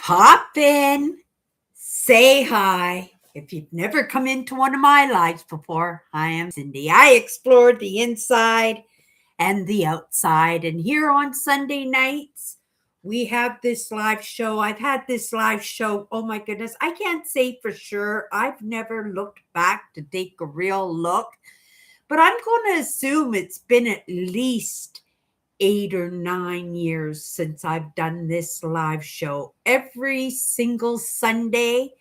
Pop in, say hi. If you've never come into one of my lives before, I am Cindy. I explore the inside and the outside. And here on Sunday nights, we have this live show. I've had this live show. Oh my goodness. I can't say for sure. I've never looked back to take a real look, but I'm going to assume it's been at least 8 or 9 years since I've done this live show every single Sunday,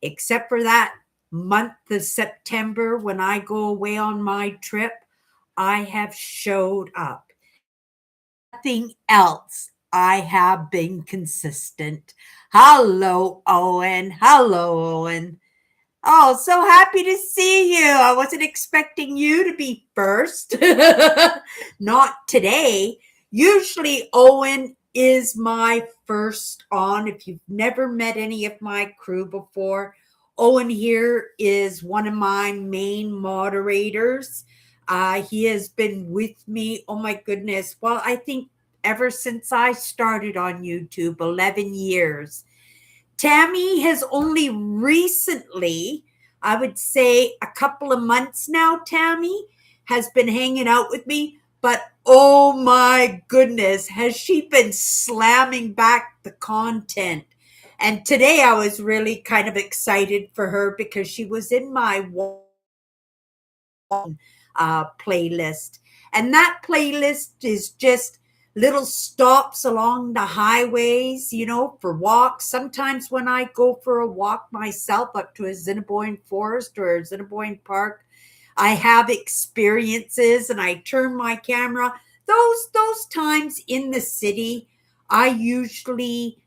except for that month of September when I go away on my trip. I have showed up. Nothing else. I have been consistent. Hello, Owen. Hello, Owen. Oh, so happy to see you. I wasn't expecting you to be first. Not today. Usually, Owen is my first on. If you've never met any of my crew before, Owen here is one of my main moderators. He has been with me, oh my goodness, well, I think ever since I started on YouTube, 11 years. Tammy has only recently, I would say a couple of months now, Tammy has been hanging out with me. But oh my goodness, has she been slamming back the content? And today I was really kind of excited for her because she was in my playlist. And that playlist is just little stops along the highways, for walks. Sometimes when I go for a walk myself up to a Assiniboine Forest or a Assiniboine Park, I have experiences and I turn my camera. Those times in the city, I usually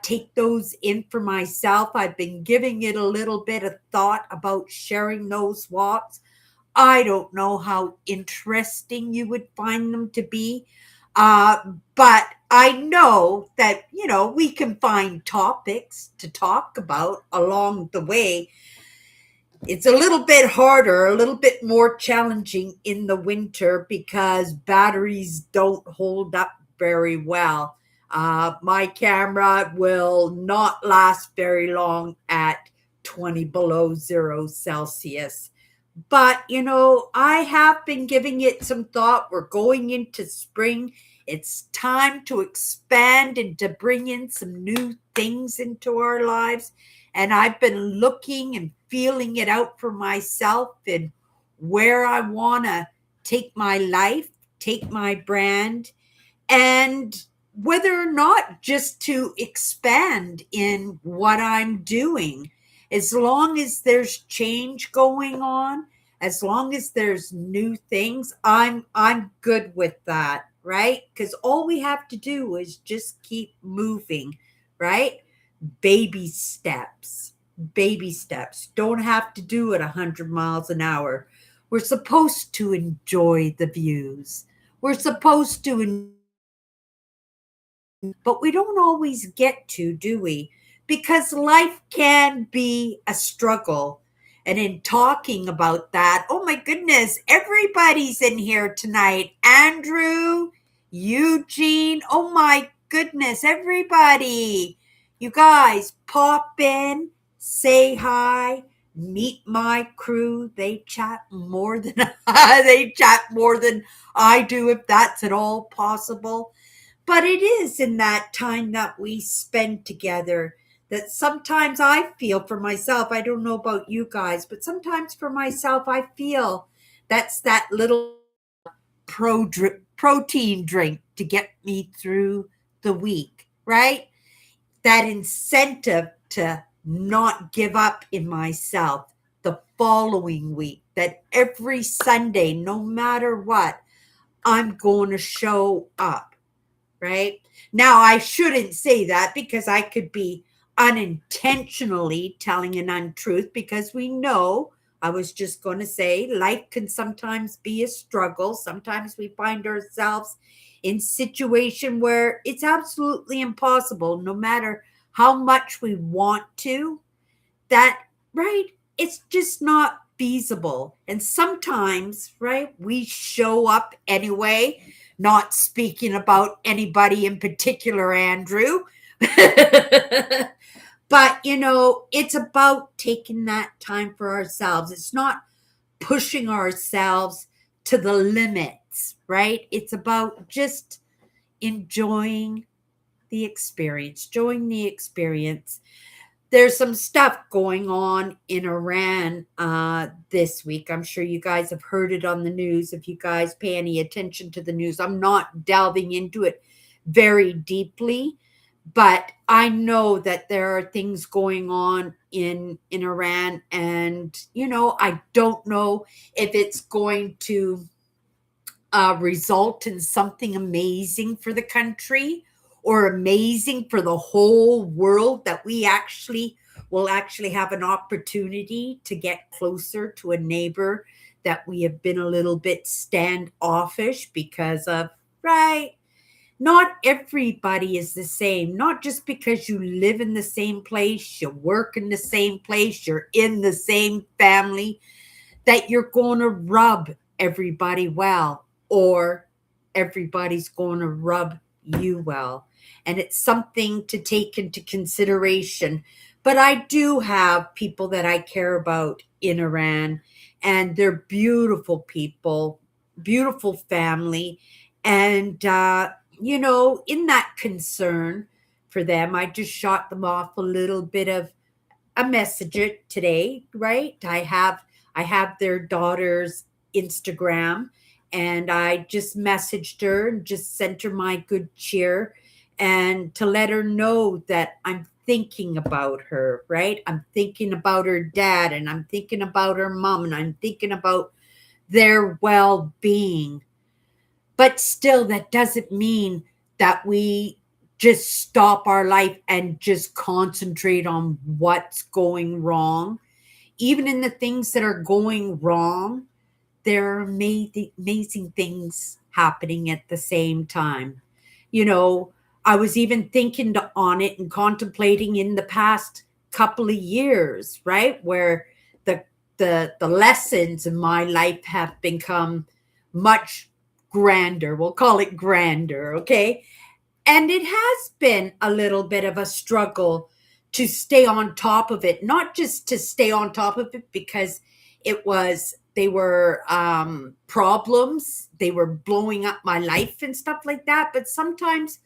take those in for myself. I've been giving it a little bit of thought about sharing those walks. I don't know how interesting you would find them to be. But I know that, we can find topics to talk about along the way. It's a little bit harder, a little bit more challenging in the winter because batteries don't hold up very well. My camera will not last very long at 20 below 0 Celsius. But, I have been giving it some thought. We're going into spring. It's time to expand and to bring in some new things into our lives. And I've been looking and feeling it out for myself and where I want to take my life, take my brand, and whether or not just to expand in what I'm doing. As long as there's change going on, as long as there's new things, I'm good with that, right? Because all we have to do is just keep moving, right? Baby steps. Baby steps. Don't have to do it 100 miles an hour. We're supposed to enjoy the views. We're supposed to, but we don't always get to, do we? Because life can be a struggle. And in talking about that, oh my goodness, everybody's in here tonight. Andrew, Eugene, oh my goodness, everybody. You guys pop in, say hi, meet my crew. They chat more than I do, if that's at all possible. But it is in that time that we spend together that sometimes I feel for myself. I don't know about you guys, but sometimes for myself, I feel that's that little protein drink to get me through the week, right? That incentive to not give up in myself the following week, that every Sunday, no matter what, I'm going to show up, right? Now, I shouldn't say that because I could be unintentionally telling an untruth, because we know, I was just going to say, life can sometimes be a struggle. Sometimes we find ourselves in situation where it's absolutely impossible, no matter how much we want to, that, right? It's just not feasible. And sometimes, right, we show up anyway, not speaking about anybody in particular, Andrew, But, it's about taking that time for ourselves. It's not pushing ourselves to the limits, right? It's about just enjoying the experience, enjoying the experience. There's some stuff going on in Iran this week. I'm sure you guys have heard it on the news. If you guys pay any attention to the news, I'm not delving into it very deeply, but I know that there are things going on in Iran, and I don't know if it's going to result in something amazing for the country or amazing for the whole world, that we actually will actually have an opportunity to get closer to a neighbor that we have been a little bit standoffish because of, right? Not everybody is the same. Not just because you live in the same place, you work in the same place, you're in the same family, that you're going to rub everybody well, or everybody's going to rub you well. And it's something to take into consideration. But I do have people that I care about in Iran, and they're beautiful people, beautiful family. And, in that concern for them, I just shot them off a little bit of a messenger today, right? I have their daughter's Instagram, and I just messaged her and just sent her my good cheer, and to let her know that I'm thinking about her, right? I'm thinking about her dad, and I'm thinking about her mom, and I'm thinking about their well-being. But still, that doesn't mean that we just stop our life and just concentrate on what's going wrong. Even in the things that are going wrong, there are amazing things happening at the same time. You know, I was even thinking on it and contemplating in the past couple of years, right? Where the the lessons in my life have become much grander. We'll call it grander, okay? And it has been a little bit of a struggle to stay on top of it, not just to stay on top of it because they were problems, they were blowing up my life and stuff like that. But sometimes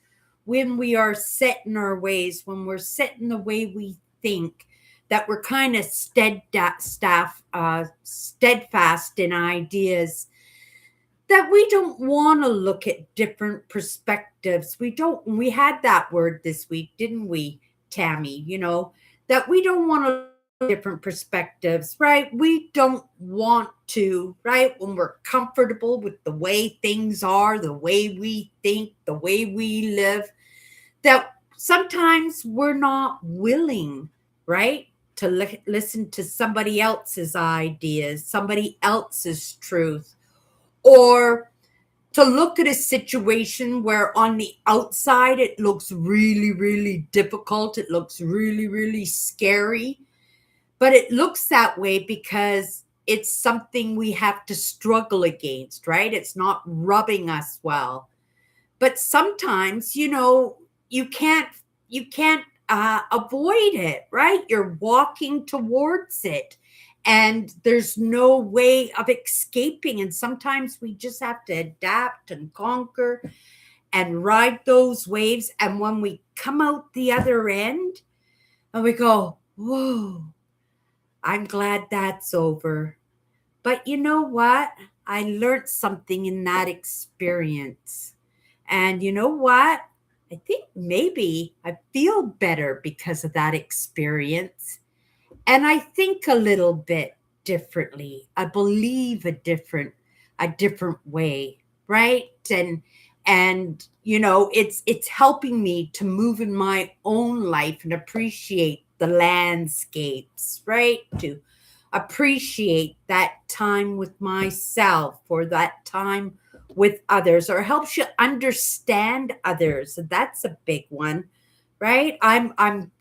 when we are set in our ways, when we're set in the way we think, that we're kind of steadfast in ideas, that we don't want to look at different perspectives. We had that word this week, didn't we, Tammy? That we don't want to look at different perspectives, right? We don't want to, right? When we're comfortable with the way things are, the way we think, the way we live, that sometimes we're not willing, right? To listen to somebody else's ideas, somebody else's truth, or to look at a situation where on the outside it looks really, really difficult, it looks really, really scary, but it looks that way because it's something we have to struggle against, right? It's not rubbing us well. But sometimes, you can't avoid it, right? You're walking towards it, and there's no way of escaping. And sometimes we just have to adapt and conquer and ride those waves. And when we come out the other end and we go, whoa, I'm glad that's over. But you know what? I learned something in that experience. And you know what? I think maybe I feel better because of that experience. And I think a little bit differently. I believe a different way, right? And it's helping me to move in my own life and appreciate the landscapes, right? To appreciate that time with myself, or that time with others, or helps you understand others. So that's a big one, right? I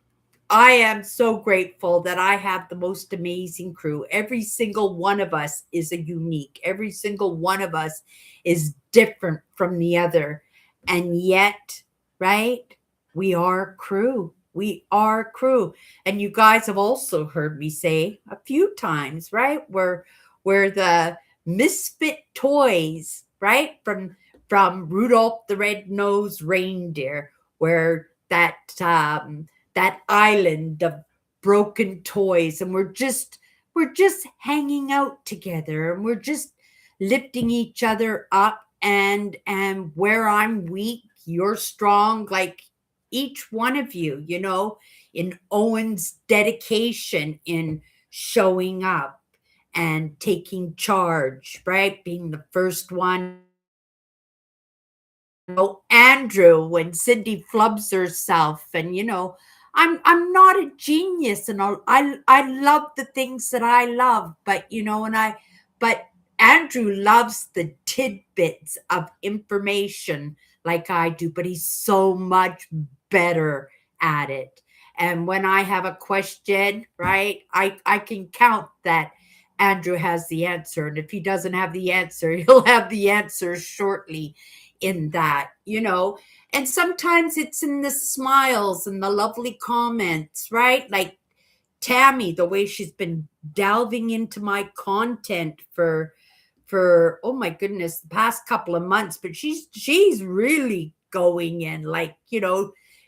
am so grateful that I have the most amazing crew. Every single one of us is a unique. Every single one of us is different from the other. And yet, right? we are crew. We are crew. And you guys have also heard me say a few times, right? We're the misfit toys, right? From Rudolph the Red-Nosed Reindeer, where that island of broken toys, and we're just hanging out together, and we're just lifting each other up, and where I'm weak, you're strong, like each one of you, in Owen's dedication in showing up and taking charge, right? Being the first one. Andrew, when Cindy flubs herself, and I'm not a genius, and I love the things that I love, but but Andrew loves the tidbits of information like I do, but he's so much better at it. And when I have a question, right, I can count that Andrew has the answer, and if he doesn't have the answer, he'll have the answer shortly in that. And sometimes it's in the smiles and the lovely comments, right? Like Tammy, the way she's been delving into my content for oh my goodness, the past couple of months, but she's really going in, like,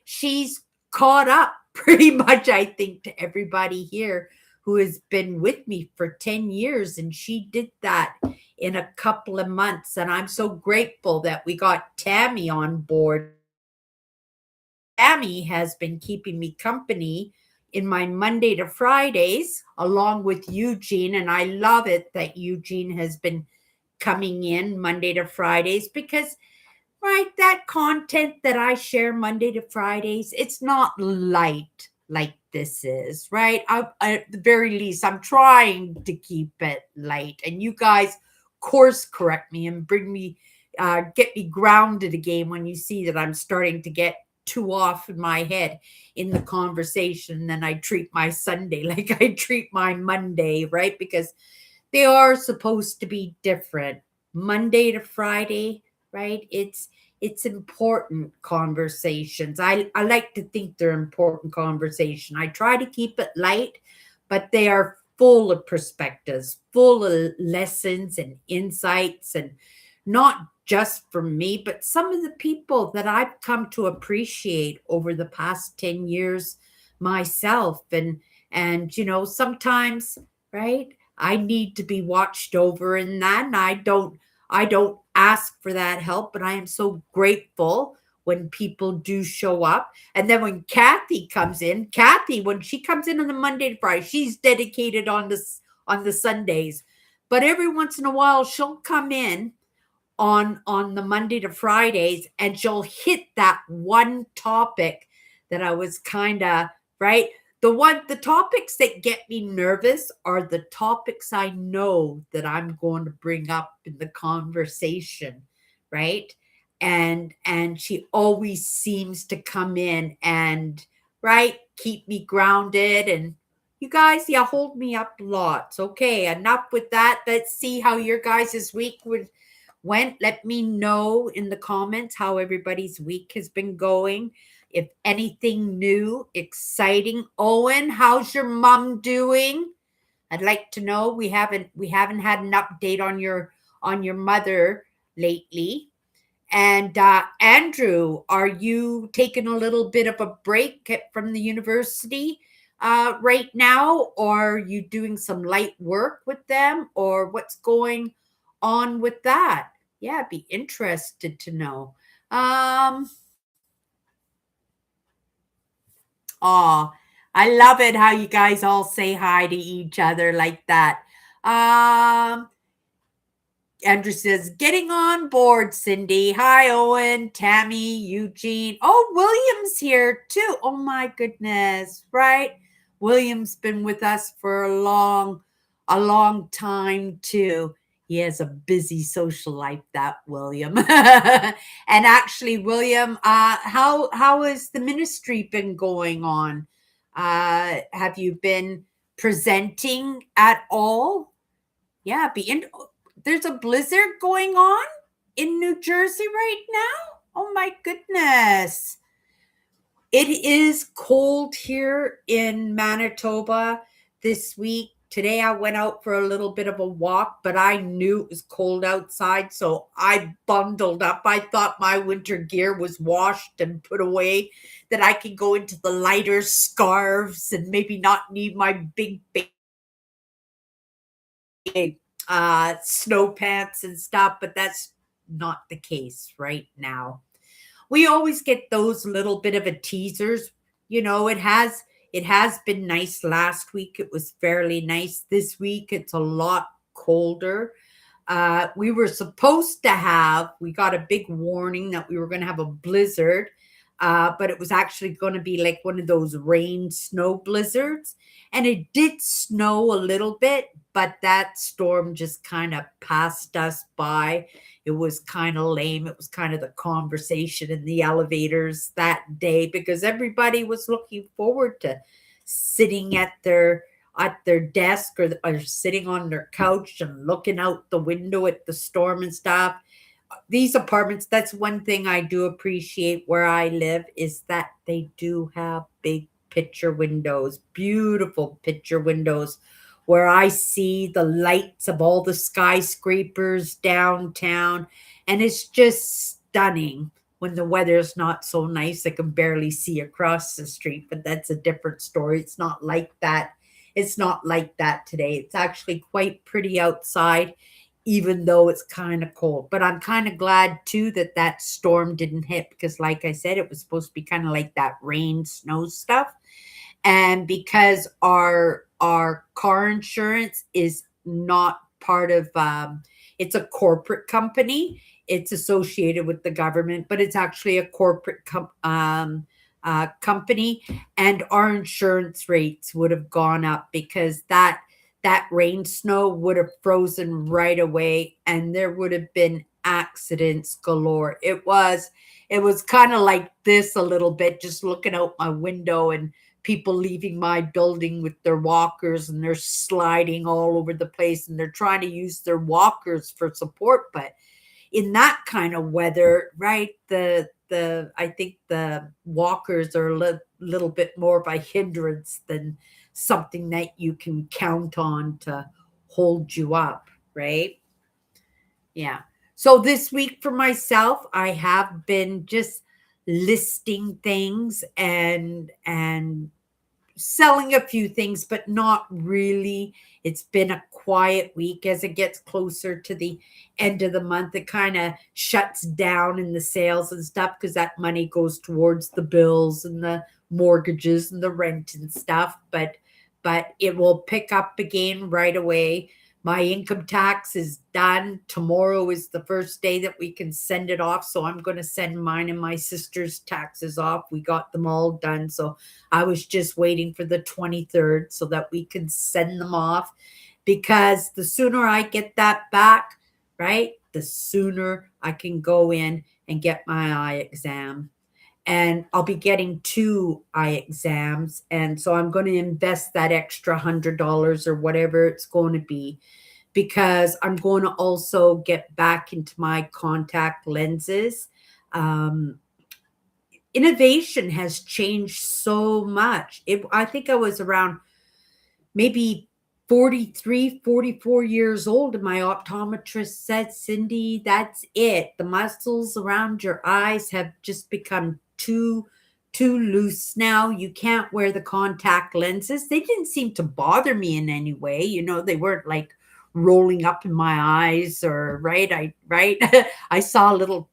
she's caught up pretty much, I think, to everybody here who has been with me for 10 years, and she did that in a couple of months, and I'm so grateful that we got Tammy on board. Tammy has been keeping me company in my Monday to Fridays along with Eugene, and I love it that Eugene has been coming in Monday to Fridays, because right, that content that I share Monday to Fridays, it's not light like this is, right? At the very least, I'm trying to keep it light, and you guys course correct me and get me grounded again when you see that I'm starting to get too off in my head in the conversation. Then I treat my Sunday like I treat my Monday, right? Because they are supposed to be different. Monday to Friday, right? It's important conversations. I like to think they're important conversation. I try to keep it light, but they are full of perspectives, full of lessons and insights, and not just from me, but some of the people that I've come to appreciate over the past 10 years myself. And sometimes, right? I need to be watched over in that. And I don't ask for that help, but I am so grateful when people do show up. And then when Kathy, when she comes in on the Monday to Friday, she's dedicated on the Sundays. But every once in a while she'll come in on the Monday to Fridays, and she'll hit that one topic that I was kind of, right. The topics that get me nervous are the topics I know that I'm going to bring up in the conversation, right? And she always seems to come in and, right, keep me grounded. And you guys, yeah, hold me up lots. Okay, enough with that. Let's see how your guys' week went. Let me know in the comments how everybody's week has been going. If anything new, exciting. Owen, how's your mom doing? I'd like to know. We haven't had an update on your mother lately. And Andrew, are you taking a little bit of a break from the university right now, or are you doing some light work with them, or what's going on with that? Yeah, I'd be interested to know. Um, oh, I love it how you guys all say hi to each other like that. Um, Andrew says, getting on board, Cindy. Hi, Owen, Tammy, Eugene. Oh, William's here too. Oh my goodness, right? William's been with us for a long time too. He has a busy social life, that William. And actually, William, how has the ministry been going on? Have you been presenting at all? Yeah, there's a blizzard going on in New Jersey right now. Oh my goodness. It is cold here in Manitoba this week. Today I went out for a little bit of a walk, but I knew it was cold outside, so I bundled up. I thought my winter gear was washed and put away, that I could go into the lighter scarves and maybe not need my big snow pants and stuff, but that's not the case right now. We always get those little bit of a teasers. It has been nice last week. It was fairly nice. This week it's a lot colder. We got a big warning that we were going to have a blizzard, but it was actually going to be like one of those rain snow blizzards. And it did snow a little bit, but that storm just kind of passed us by. It was kind of lame. It was kind of the conversation in the elevators that day because everybody was looking forward to sitting at their desk or sitting on their couch and looking out the window at the storm and stuff. These apartments, that's one thing I do appreciate where I live, is that they do have big picture windows, beautiful picture windows, where I see the lights of all the skyscrapers downtown. And it's just stunning. When the weather's not so nice, I can barely see across the street, but that's a different story. It's not like that. It's not like that today. It's actually quite pretty outside, even though it's kind of cold. But I'm kind of glad too that that storm didn't hit because, like I said, it was supposed to be kind of like that rain, snow stuff. And because our car insurance is not part of, it's a corporate company. It's associated with the government, but it's actually a corporate company, and our insurance rates would have gone up because that rain snow would have frozen right away and there would have been accidents galore. It was kind of like this a little bit, just looking out my window and people leaving my building with their walkers and they're sliding all over the place and they're trying to use their walkers for support. But in that kind of weather, right, the I think the walkers are little bit more of a hindrance than something that you can count on to hold you up, right? Yeah. So this week for myself, I have been just listing things and selling a few things, but not really. It's been a quiet week. As it gets closer to the end of the month, it kind of shuts down in the sales and stuff because that money goes towards the bills and the mortgages and the rent and stuff. But it will pick up again right away. My income tax is done. Tomorrow is the first day that we can send it off. So I'm going to send mine and my sister's taxes off. We got them all done. So I was just waiting for the 23rd so that we can send them off, because the sooner I get that back, right, the sooner I can go in and get my eye exam. And I'll be getting 2 eye exams. And so I'm going to invest that extra $100 or whatever it's going to be, because I'm going to also get back into my contact lenses. Um, Innovation has changed so much. I think I was around maybe 43, 44 years old, and my optometrist said, Cindy, that's it. The muscles around your eyes have just become too loose now. You can't wear the contact lenses. They didn't seem to bother me in any way. They weren't like rolling up in my eyes, or right. I saw a little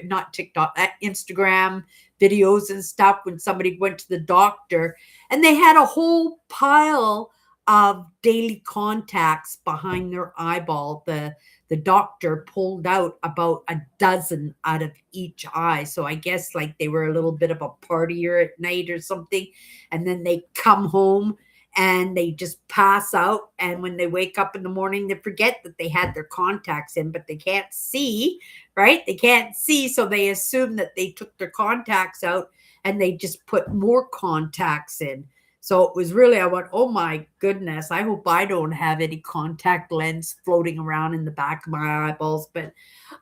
not TikTok, Instagram videos and stuff when somebody went to the doctor and they had a whole pile of daily contacts behind their eyeball. The doctor pulled out about a dozen out of each eye. So I guess like they were a little bit of a partier at night or something. And then they come home and they just pass out. And when they wake up in the morning, they forget that they had their contacts in, but they can't see, right? They can't see. So they assume that they took their contacts out and they just put more contacts in. So it was really, I went, oh my goodness, I hope I don't have any contact lens floating around in the back of my eyeballs. But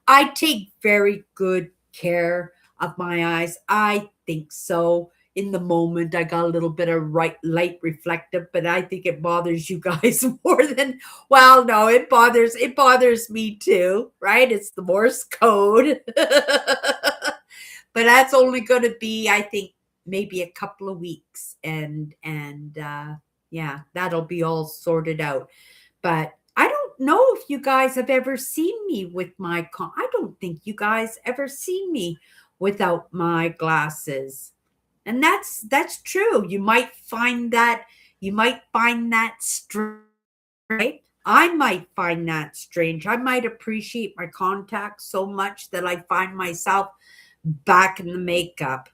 I take very good care of my eyes? I think so. In the moment, I got a little bit of right light reflective, but I think it bothers you guys more than, well, no, it bothers me too, right? It's the Morse code. But that's only going to be, I think, maybe a couple of weeks, and yeah, that'll be all sorted out. But I don't know if you guys have ever seen me with my I don't think you guys ever see me without my glasses. And that's true. You might find that strange, right? I might find that strange. I might appreciate my contacts so much that I find myself back in the makeup.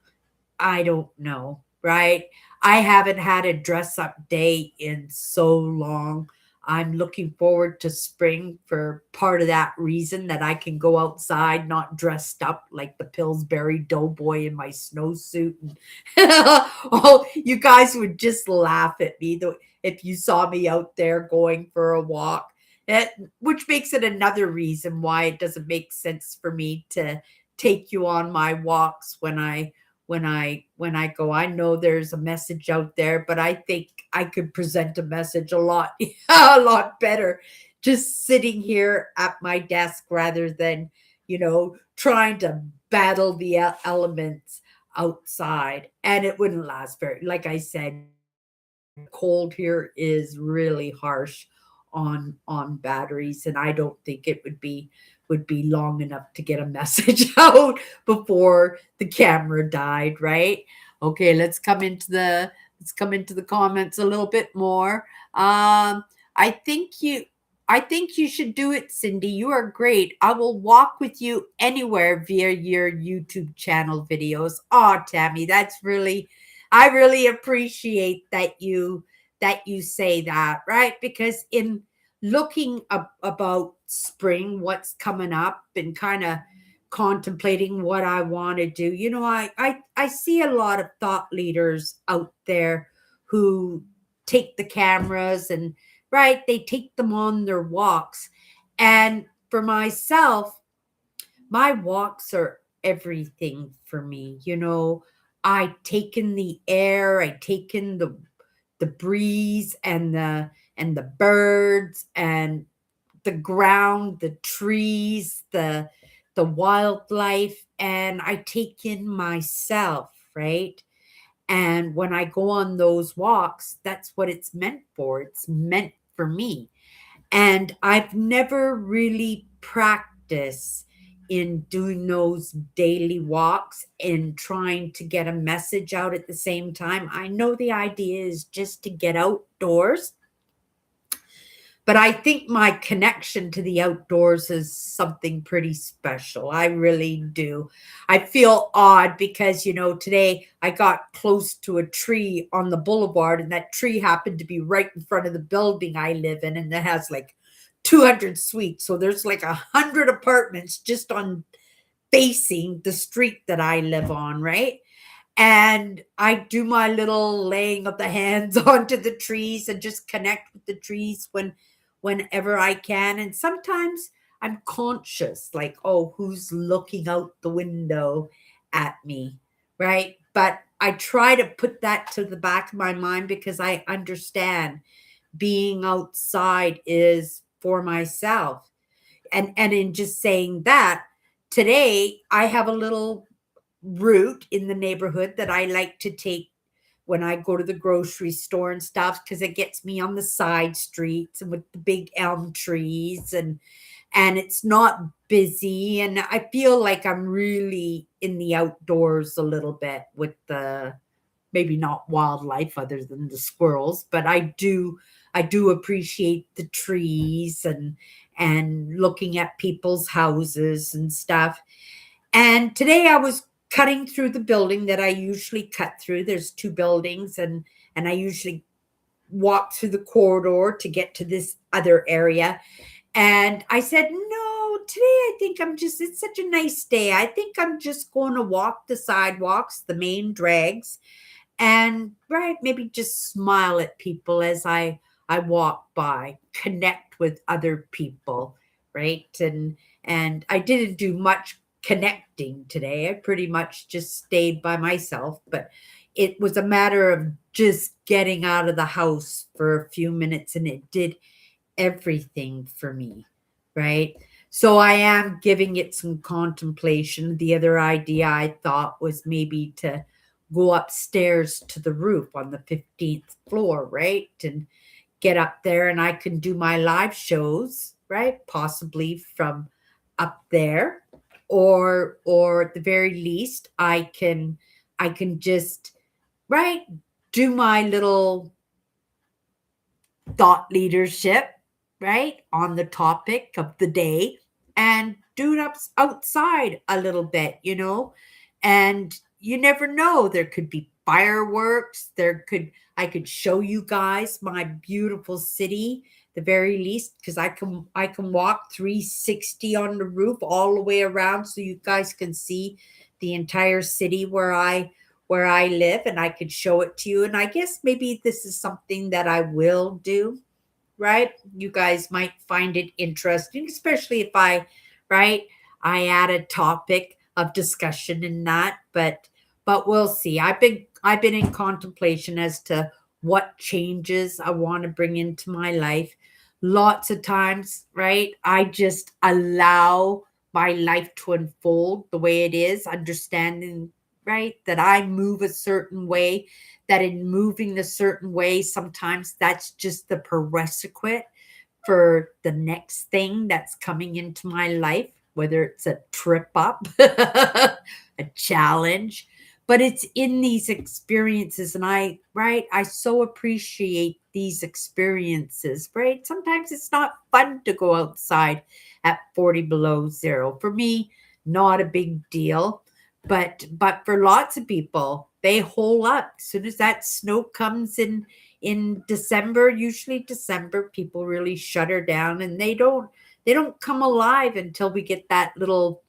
I don't know, right? I haven't had a dress up day in so long. I'm looking forward to spring for part of that reason, that I can go outside not dressed up like the Pillsbury Doughboy in my snowsuit. And oh, you guys would just laugh at me if you saw me out there going for a walk. Which makes it another reason why it doesn't make sense for me to take you on my walks when I go. I know there's a message out there, but I think I could present a message a lot a lot better just sitting here at my desk rather than, trying to battle the elements outside. And it wouldn't last very, like I said, cold here is really harsh on batteries, and I don't think it would be long enough to get a message out before the camera died, right? Okay, let's come into the comments a little bit more. I think you should do it, Cindy. You are great. I will walk with you anywhere via your YouTube channel videos. Oh, Tammy, I really appreciate that you say that, right? Because in looking about spring, what's coming up, and kind of contemplating what I want to do, I see a lot of thought leaders out there who take the cameras and, right, they take them on their walks. And for myself, my walks are everything for me. I take in the air, I take in the breeze and the birds and the ground, the trees, the wildlife, and I take in myself, right? And when I go on those walks, that's what it's meant for. It's meant for me. And I've never really practiced in doing those daily walks and trying to get a message out at the same time. I know the idea is just to get outdoors, but I think my connection to the outdoors is something pretty special. I really do. I feel odd because, today I got close to a tree on the boulevard, and that tree happened to be right in front of the building I live in, and it has like 200 suites. So there's like 100 apartments just on facing the street that I live on, right? And I do my little laying of the hands onto the trees and just connect with the trees whenever I can. And sometimes I'm conscious, like, oh, who's looking out the window at me, right? But I try to put that to the back of my mind because I understand being outside is for myself. And in just saying that, today I have a little route in the neighborhood that I like to take when I go to the grocery store and stuff, because it gets me on the side streets and with the big elm trees, and it's not busy, and I feel like I'm really in the outdoors a little bit with the, maybe not wildlife other than the squirrels, but I do appreciate the trees and looking at people's houses and stuff. And today I was cutting through the building that I usually cut through. There's two buildings, and I usually walk through the corridor to get to this other area. And I said, no, today I think it's such a nice day. I think I'm just going to walk the sidewalks, the main drags, and, right, maybe just smile at people as I walk by, connect with other people, right? And I didn't do much connecting today. I pretty much just stayed by myself, but it was a matter of just getting out of the house for a few minutes, and it did everything for me, right? So I am giving it some contemplation. The other idea I thought was maybe to go upstairs to the roof on the 15th floor, right? And get up there and I can do my live shows, right? Possibly from up there, or at the very least I can just, right, do my little thought leadership, right, on the topic of the day, and do it up outside a little bit, and you never know. There could be fireworks. I could show you guys my beautiful city, the very least, because I can walk 360 on the roof all the way around, so you guys can see the entire city where I live, and I could show it to you. And I guess maybe this is something that I will do, right? You guys might find it interesting, especially if right, I add a topic of discussion in that, but we'll see. I've been in contemplation as to what changes I want to bring into my life. Lots of times, right? I just allow my life to unfold the way it is, understanding, right, that I move a certain way, that in moving a certain way, sometimes that's just the prerequisite for the next thing that's coming into my life, whether it's a trip up, a challenge. But it's in these experiences, and I so appreciate these experiences, right? Sometimes it's not fun to go outside at 40 below zero. For me, not a big deal. But for lots of people, they hole up. As soon as that snow comes in December, usually December, people really shudder down, and they don't come alive until we get that little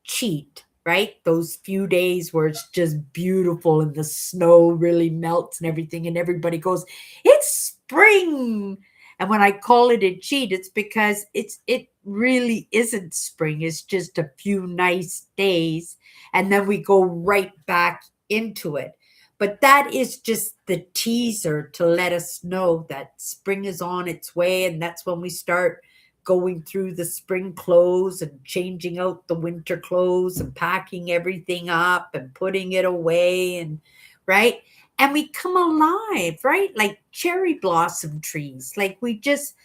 cheat, right? Those few days where it's just beautiful and the snow really melts and everything, and everybody goes, "It's spring." And when I call it a cheat, it's because it really isn't spring. It's just a few nice days, and then we go right back into it. But that is just the teaser to let us know that spring is on its way, and that's when we start going through the spring clothes and changing out the winter clothes and packing everything up and putting it away, and right, and we come alive, right, like cherry blossom trees. Like we just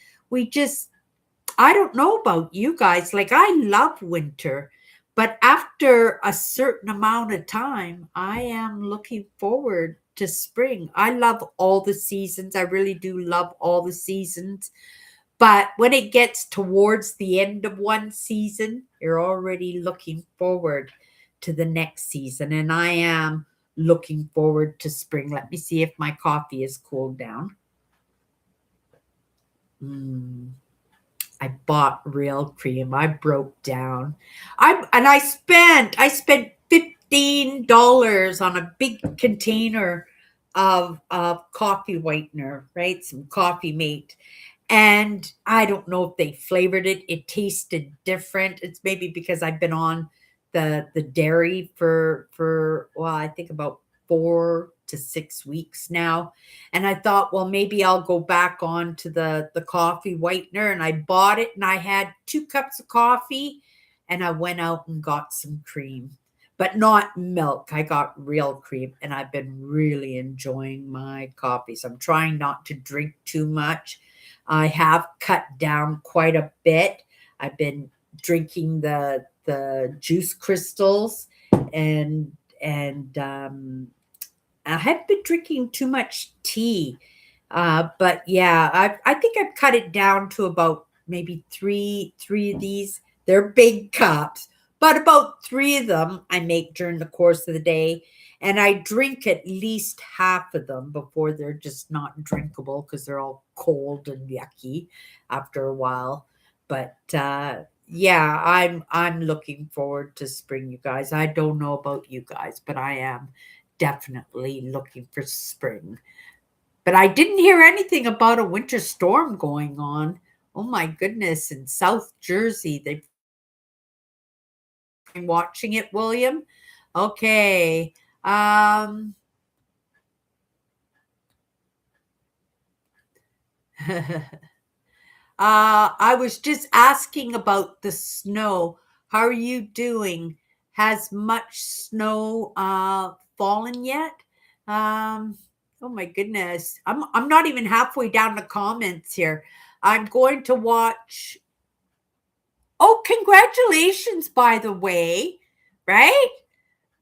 I don't know about you guys, like I love winter, but after a certain amount of time I am looking forward to spring. I love all the seasons. I really do love all the seasons. But when it gets towards the end of one season, you're already looking forward to the next season. And I am looking forward to spring. Let me see if my coffee is cooled down. Mm, I bought real cream. I broke down. I spent $15 on a big container of coffee whitener, right? Some coffee mate. And I don't know if they flavored it. It tasted different. It's maybe because I've been on the dairy for well, I think about 4 to 6 weeks now. And I thought, well, maybe I'll go back on to the coffee whitener. And I bought it, and I had 2 cups of coffee, and I went out and got some cream. But not milk. I got real cream, and I've been really enjoying my coffee. So I'm trying not to drink too much. I have cut down quite a bit. I've been drinking the juice crystals, and I have been drinking too much tea. But yeah, I think I've cut it down to about maybe three of these. They're big cups, but about 3 of them I make during the course of the day, and I drink at least half of them before they're just not drinkable because they're all cold and yucky after a while. But yeah, I'm looking forward to spring, you guys. I don't know about you guys, but I am definitely looking for spring. But I didn't hear anything about a winter storm going on. Oh my goodness, in South Jersey, they've watching it, William? Okay. I was just asking about the snow. How are you doing? Has much snow fallen yet? Um, oh my goodness. I'm not even halfway down the comments here. I'm going to watch. Oh, congratulations, by the way. Right?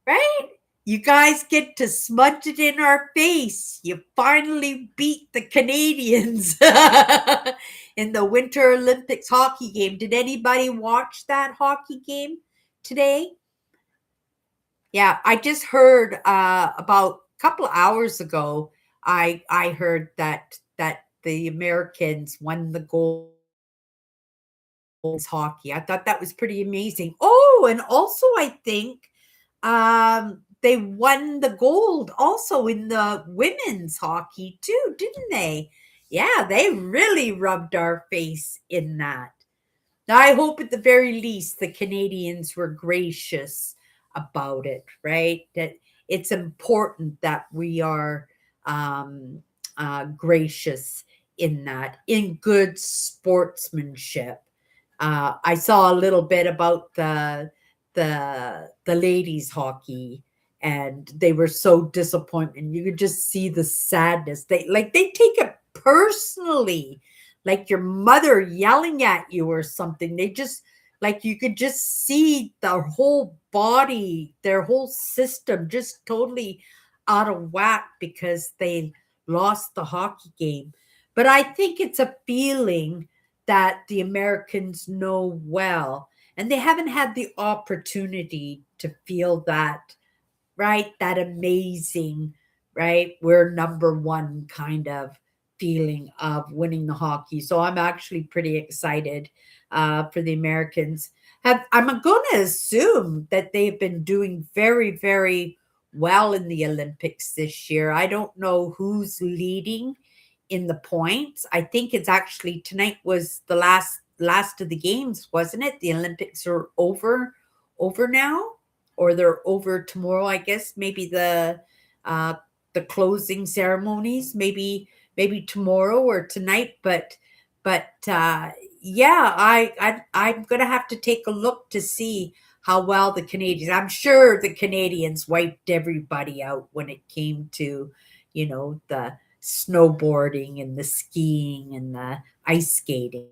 Right? You guys get to smudge it in our face. You finally beat the Canadians in the Winter Olympics hockey game. Did anybody watch that hockey game today? Yeah, I just heard about a couple of hours ago. I heard that the Americans won the gold hockey. I thought that was pretty amazing. Oh, and also I think they won the gold also in the women's hockey too, didn't they? Yeah, they really rubbed our face in that. Now, I hope at the very least the Canadians were gracious about it, right? That it's important that we are um, gracious in that, in good sportsmanship. I saw a little bit about the ladies hockey, and they were so disappointed. You could just see the sadness. They take it personally, like your mother yelling at you or something. They just like you could just see their whole body, their whole system just totally out of whack because they lost the hockey game. But I think it's a feeling that the Americans know well, and they haven't had the opportunity to feel that, right? That amazing, right? We're number one kind of feeling of winning the hockey. So I'm actually pretty excited for the Americans. I'm going to assume that they've been doing very, very well in the Olympics this year. I don't know who's leading in the points. I think it's actually tonight was the last of the games, wasn't it? The Olympics are over now, or they're over tomorrow, I guess. Maybe uh the closing ceremonies, maybe tomorrow or tonight, but yeah, I'm gonna have to take a look to see how well the Canadians. I'm sure the Canadians wiped everybody out when it came to, the snowboarding and the skiing and the ice skating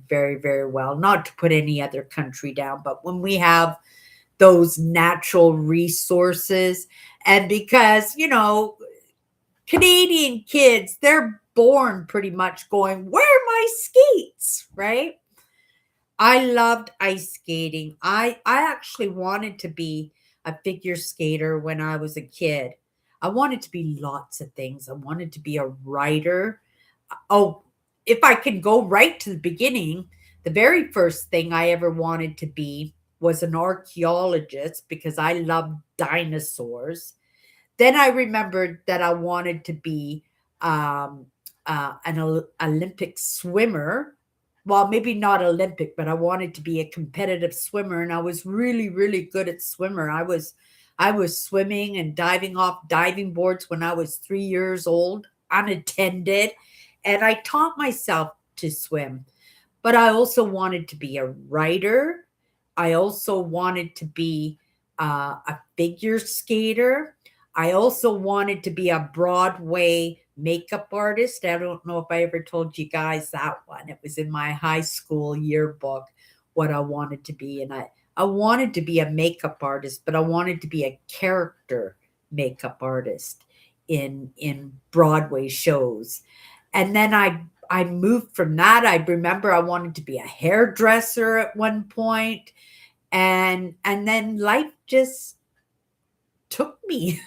very, very well. Not to put any other country down, but when we have those natural resources, and because, Canadian kids, they're born pretty much going, "Where are my skates?" Right? I loved ice skating. I actually wanted to be a figure skater when I was a kid. I wanted to be lots of things. I wanted to be a writer. Oh, if I can go right to the beginning, the very first thing I ever wanted to be was an archaeologist because I loved dinosaurs. Then I remembered that I wanted to be um, an Olympic swimmer. Well, maybe not Olympic, but I wanted to be a competitive swimmer, and I was really, really good at swimmer. I was swimming and diving off diving boards when I was 3 years old, unattended, and I taught myself to swim. But I also wanted to be a writer. I also wanted to be a figure skater. I also wanted to be a Broadway makeup artist. I don't know if I ever told you guys that one. It was in my high school yearbook what I wanted to be. And I wanted to be a makeup artist, but I wanted to be a character makeup artist in Broadway shows. And then I moved from that. I remember I wanted to be a hairdresser at one point, and then life just took me,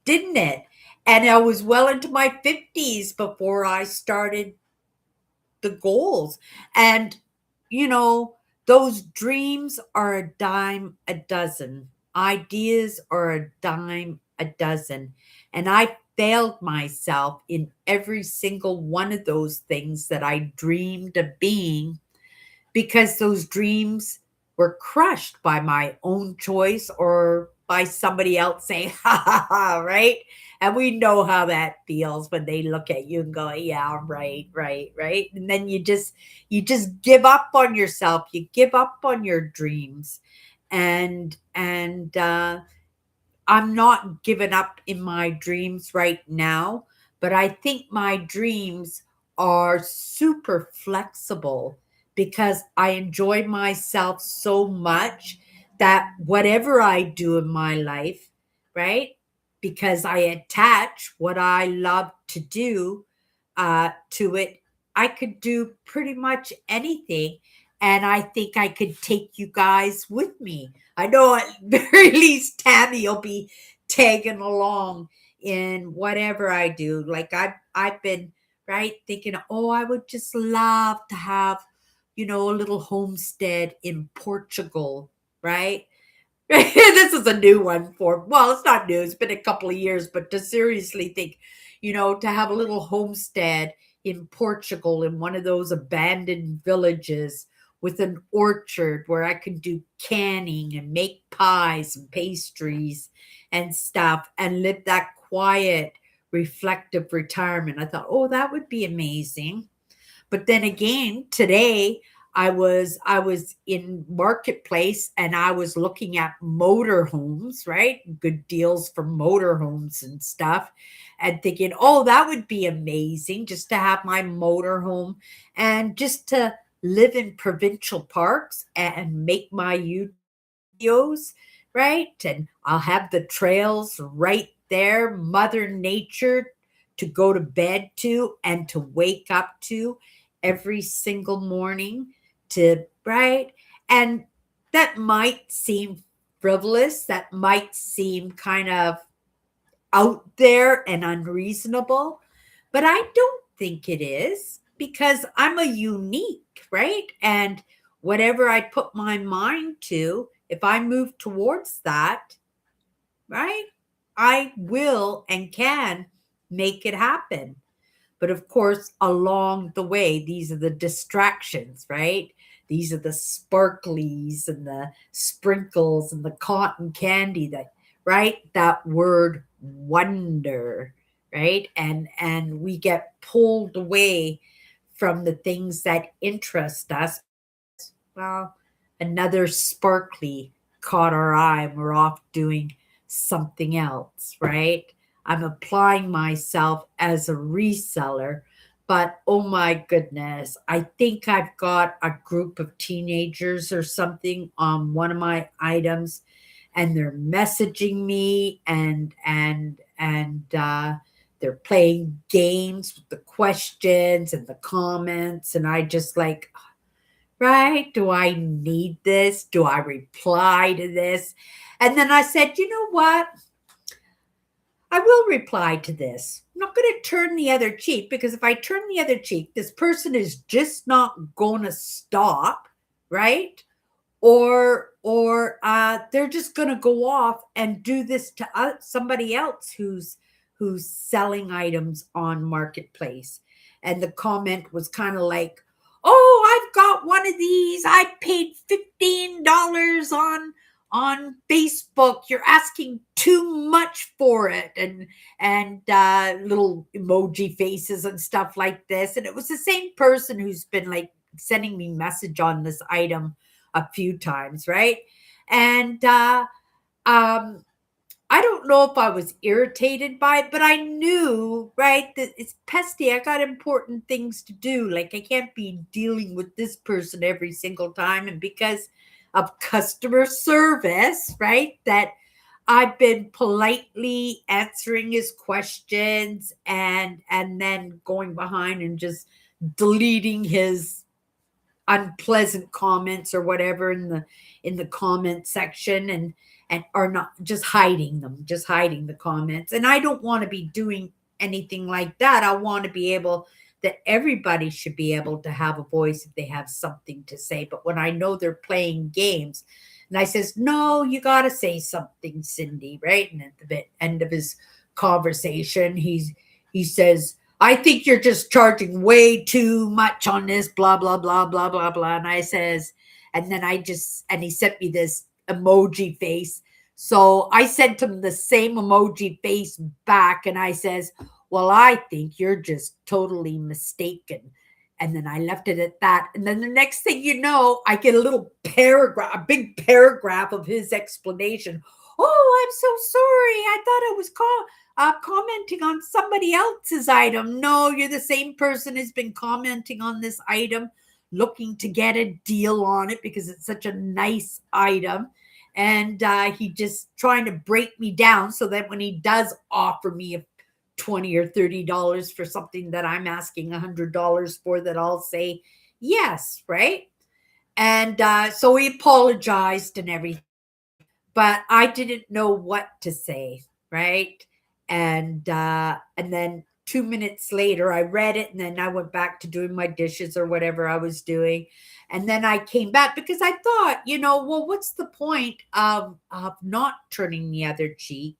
didn't it? And I was well into my 50s before I started the goals. And, you know, those dreams are a dime a dozen, ideas are a dime a dozen. And I failed myself in every single one of those things that I dreamed of being because those dreams were crushed by my own choice or by somebody else saying, ha ha ha, right? And we know how that feels when they look at you and go, yeah, right, right, right. And then you just give up on yourself. You give up on your dreams. And I'm not giving up in my dreams right now, but I think my dreams are super flexible because I enjoy myself so much that whatever I do in my life, right? Because I attach what I love to do to it, I could do pretty much anything. And I think I could take you guys with me. I know at very least Tammy will be tagging along in whatever I do. Like I've been right thinking, oh, I would just love to have, a little homestead in Portugal, right? This is a new one well, it's not new, it's been a couple of years, but to seriously think, to have a little homestead in Portugal in one of those abandoned villages with an orchard where I can do canning and make pies and pastries and stuff and live that quiet, reflective retirement. I thought, oh, that would be amazing. But then again, today I was in marketplace and I was looking at motor homes, right? Good deals for motor homes and stuff, and thinking, "Oh, that would be amazing just to have my motor home and just to live in provincial parks and make my videos, right? And I'll have the trails right there, Mother Nature to go to bed to and to wake up to every single morning to, right? And that might seem frivolous, that might seem kind of out there and unreasonable, but I don't think it is because I'm a unique, right? And whatever I put my mind to, if I move towards that, right, I will and can make it happen. But of course, along the way, these are the distractions, right? These are the sparklies and the sprinkles and the cotton candy that, right? That word wonder, right? And we get pulled away from the things that interest us. Well, another sparkly caught our eye and we're off doing something else, right? I'm applying myself as a reseller, but oh my goodness, I think I've got a group of teenagers or something on one of my items and they're messaging me and they're playing games with the questions and the comments and I just like, right? Do I need this? Do I reply to this? And then I said, you know what? I will reply to this. I'm not going to turn the other cheek because if I turn the other cheek, this person is just not going to stop, right? Or they're just going to go off and do this to somebody else who's selling items on marketplace. And the comment was kind of like, "Oh, I've got one of these. I paid $15 on Facebook. You're asking too much for it." And little emoji faces and stuff like this. And it was the same person who's been like sending me message on this item a few times, right? And um, I don't know if I was irritated by it, but I knew, right, that it's pesty. I got important things to do. Like I can't be dealing with this person every single time. And because of customer service, right, that I've been politely answering his questions and then going behind and just deleting his unpleasant comments or whatever in the comment section and are not just hiding them, just hiding the comments. And I don't want to be doing anything like that. I want to be able that everybody should be able to have a voice if they have something to say. But when I know they're playing games, and I says, no, you got to say something, Cindy, right? And at the end of his conversation, he says, I think you're just charging way too much on this, blah, blah, blah, blah, blah, blah. And I says, and then and he sent me this emoji face. So I sent him the same emoji face back. And I says, well, I think you're just totally mistaken. And then I left it at that. And then the next thing you know, I get a little paragraph, a big paragraph of his explanation. Oh, I'm so sorry. I thought I was commenting on somebody else's item. No, you're the same person who's been commenting on this item, looking to get a deal on it because it's such a nice item. And he just trying to break me down so that when he does offer me a $20 or $30 for something that I'm asking $100 for, that I'll say yes, right? And so he apologized and everything, but I didn't know what to say, right? And then 2 minutes later, I read it, and then I went back to doing my dishes or whatever I was doing, and then I came back because I thought, well, what's the point of not turning the other cheek?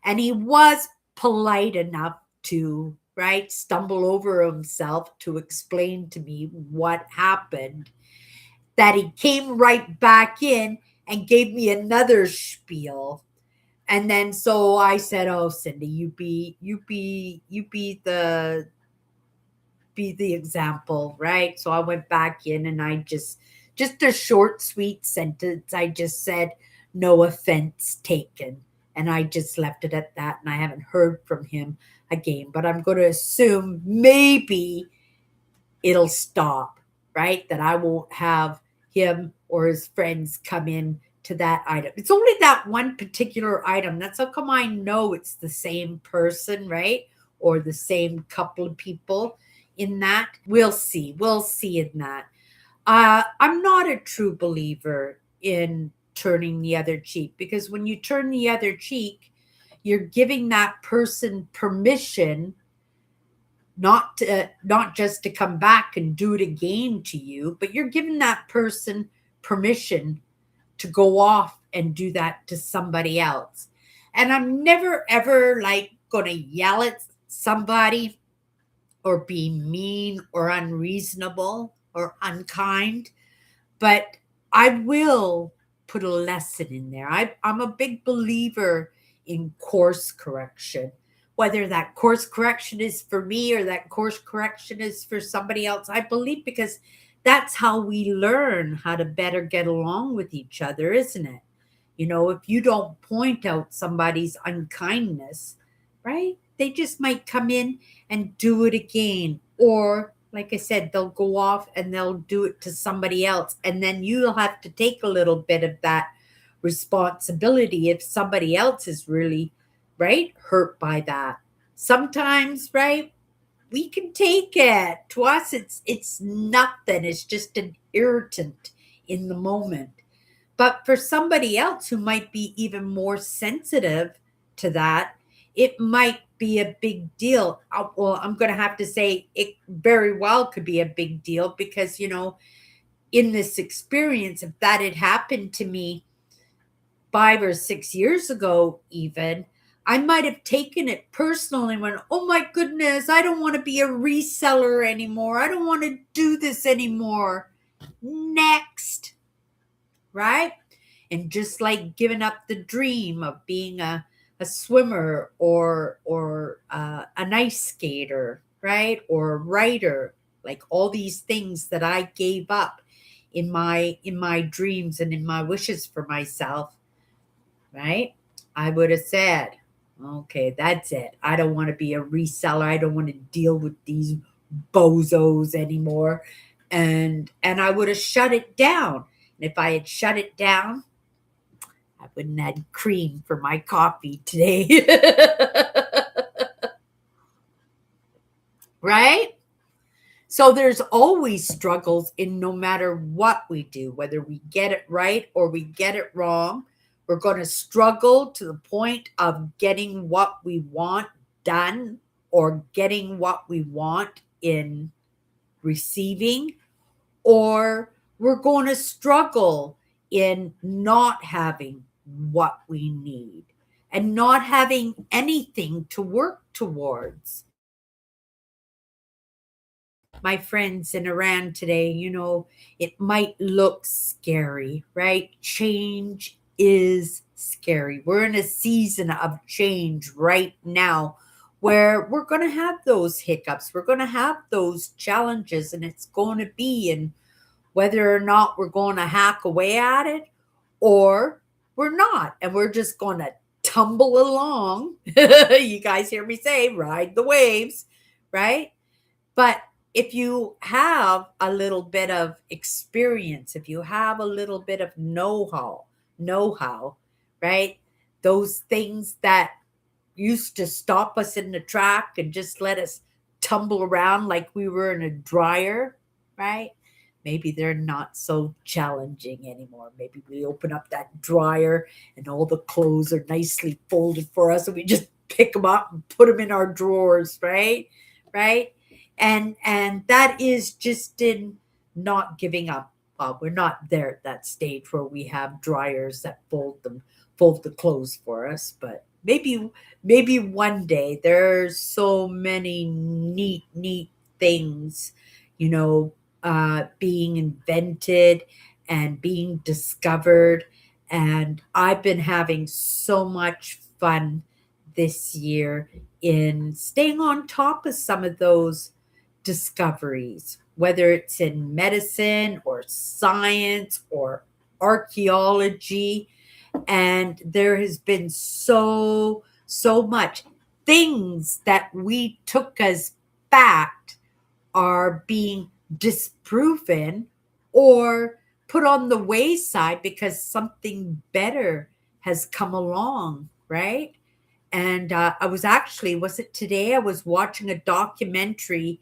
And he was polite enough to, right, stumble over himself to explain to me what happened, that he came right back in and gave me another spiel. And then so I said, "Oh, Cindy, you be the example, right?" So I went back in and I just a short, sweet sentence. I just said, "No offense taken," and I just left it at that. And I haven't heard from him again. But I'm going to assume maybe it'll stop, right? That I won't have him or his friends come in to that item. It's only that one particular item. That's how come I know it's the same person, right? Or the same couple of people in that. We'll see. We'll see in that. I'm not a true believer in turning the other cheek, because when you turn the other cheek, you're giving that person permission not just to come back and do it again to you, but you're giving that person permission to go off and do that to somebody else. And I'm never ever like going to yell at somebody or be mean or unreasonable or unkind, but I will put a lesson in there. I'm a big believer in course correction, whether that course correction is for me or that course correction is for somebody else. I believe because that's how we learn how to better get along with each other, isn't it? If you don't point out somebody's unkindness, right? They just might come in and do it again. Or, like I said, they'll go off and they'll do it to somebody else. And then you'll have to take a little bit of that responsibility if somebody else is really, right, hurt by that. Sometimes, right, we can take it. To us, it's nothing. It's just an irritant in the moment. But for somebody else who might be even more sensitive to that, it might be a big deal. Well, I'm going to have to say it very well could be a big deal because, in this experience, if that had happened to me 5 or 6 years ago, even, I might have taken it personally and went, oh my goodness, I don't want to be a reseller anymore. I don't want to do this anymore. Next, right? And just like giving up the dream of being a swimmer or an ice skater, right? Or a writer, like all these things that I gave up in my dreams and in my wishes for myself, right? I would have said, okay, that's it. I don't want to be a reseller. I don't want to deal with these bozos anymore. And I would have shut it down. And if I had shut it down, I wouldn't have had cream for my coffee today. Right? So there's always struggles in no matter what we do, whether we get it right or we get it wrong. We're going to struggle to the point of getting what we want done or getting what we want in receiving, or we're going to struggle in not having what we need and not having anything to work towards. my friends in Iran today, it might look scary, right? Change is scary. We're in a season of change right now where we're going to have those hiccups. We're going to have those challenges, and it's going to be, and whether or not we're going to hack away at it or we're not, and we're just going to tumble along. You guys hear me say, ride the waves, right? But if you have a little bit of experience, if you have a little bit of know-how, right? Those things that used to stop us in the track and just let us tumble around like we were in a dryer, right? Maybe they're not so challenging anymore. Maybe we open up that dryer and all the clothes are nicely folded for us and we just pick them up and put them in our drawers, right? Right? And that is just in not giving up. Well, we're not there at that stage where we have dryers that fold the clothes for us, but maybe one day. There's so many neat things, you know, being invented and being discovered. And I've been having so much fun this year in staying on top of some of those discoveries, whether it's in medicine or science or archaeology. And there has been so much things that we took as fact are being disproven or put on the wayside because something better has come along, right? And I was actually, was it today? I was watching a documentary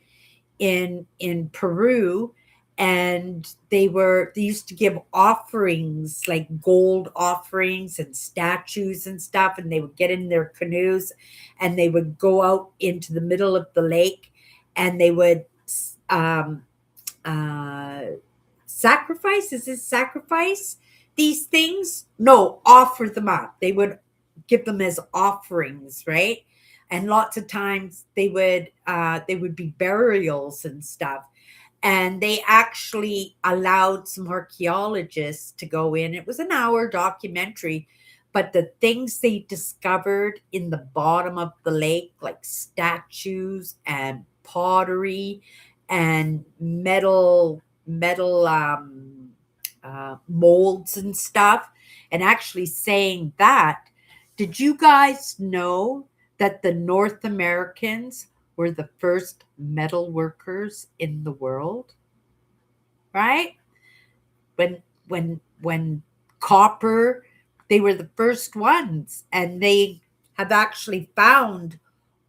in Peru, and they used to give offerings like gold offerings and statues and stuff, and they would get in their canoes and they would go out into the middle of the lake, and they would um uh sacrifice, is it sacrifice these things? No, offer them up. They would give them as offerings, right? And lots of times they would be burials and stuff. And they actually allowed some archaeologists to go in. It was an hour documentary, but the things they discovered in the bottom of the lake, like statues and pottery and metal molds and stuff, and actually saying that, did you guys know that the North Americans were the first metal workers in the world, right? When copper, they were the first ones, and they have actually found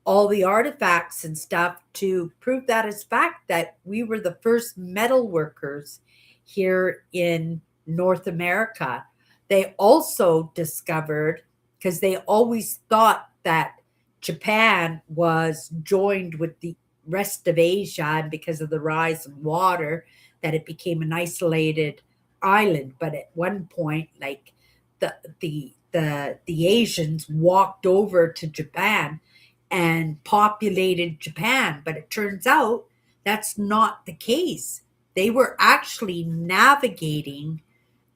all the artifacts and stuff to prove that as fact, that we were the first metal workers here in North America. They also discovered, because they always thought that Japan was joined with the rest of Asia, and because of the rise in water, that it became an isolated island. But at one point, like the Asians walked over to Japan and populated Japan. But it turns out that's not the case. They were actually navigating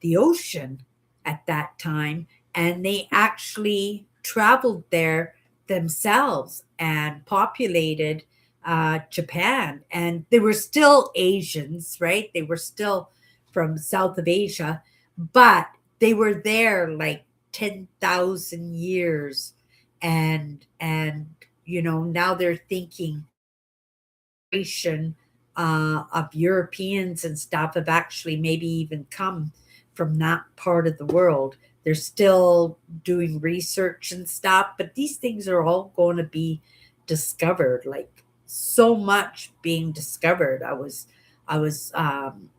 the ocean at that time, and they actually traveled there themselves and populated Japan. And they were still Asians, right? They were still from South of Asia, but they were there like 10,000 years. And now they're thinking of Europeans and stuff have actually maybe even come from that part of the world. They're still doing research and stuff, but these things are all going to be discovered. Like, so much being discovered. I was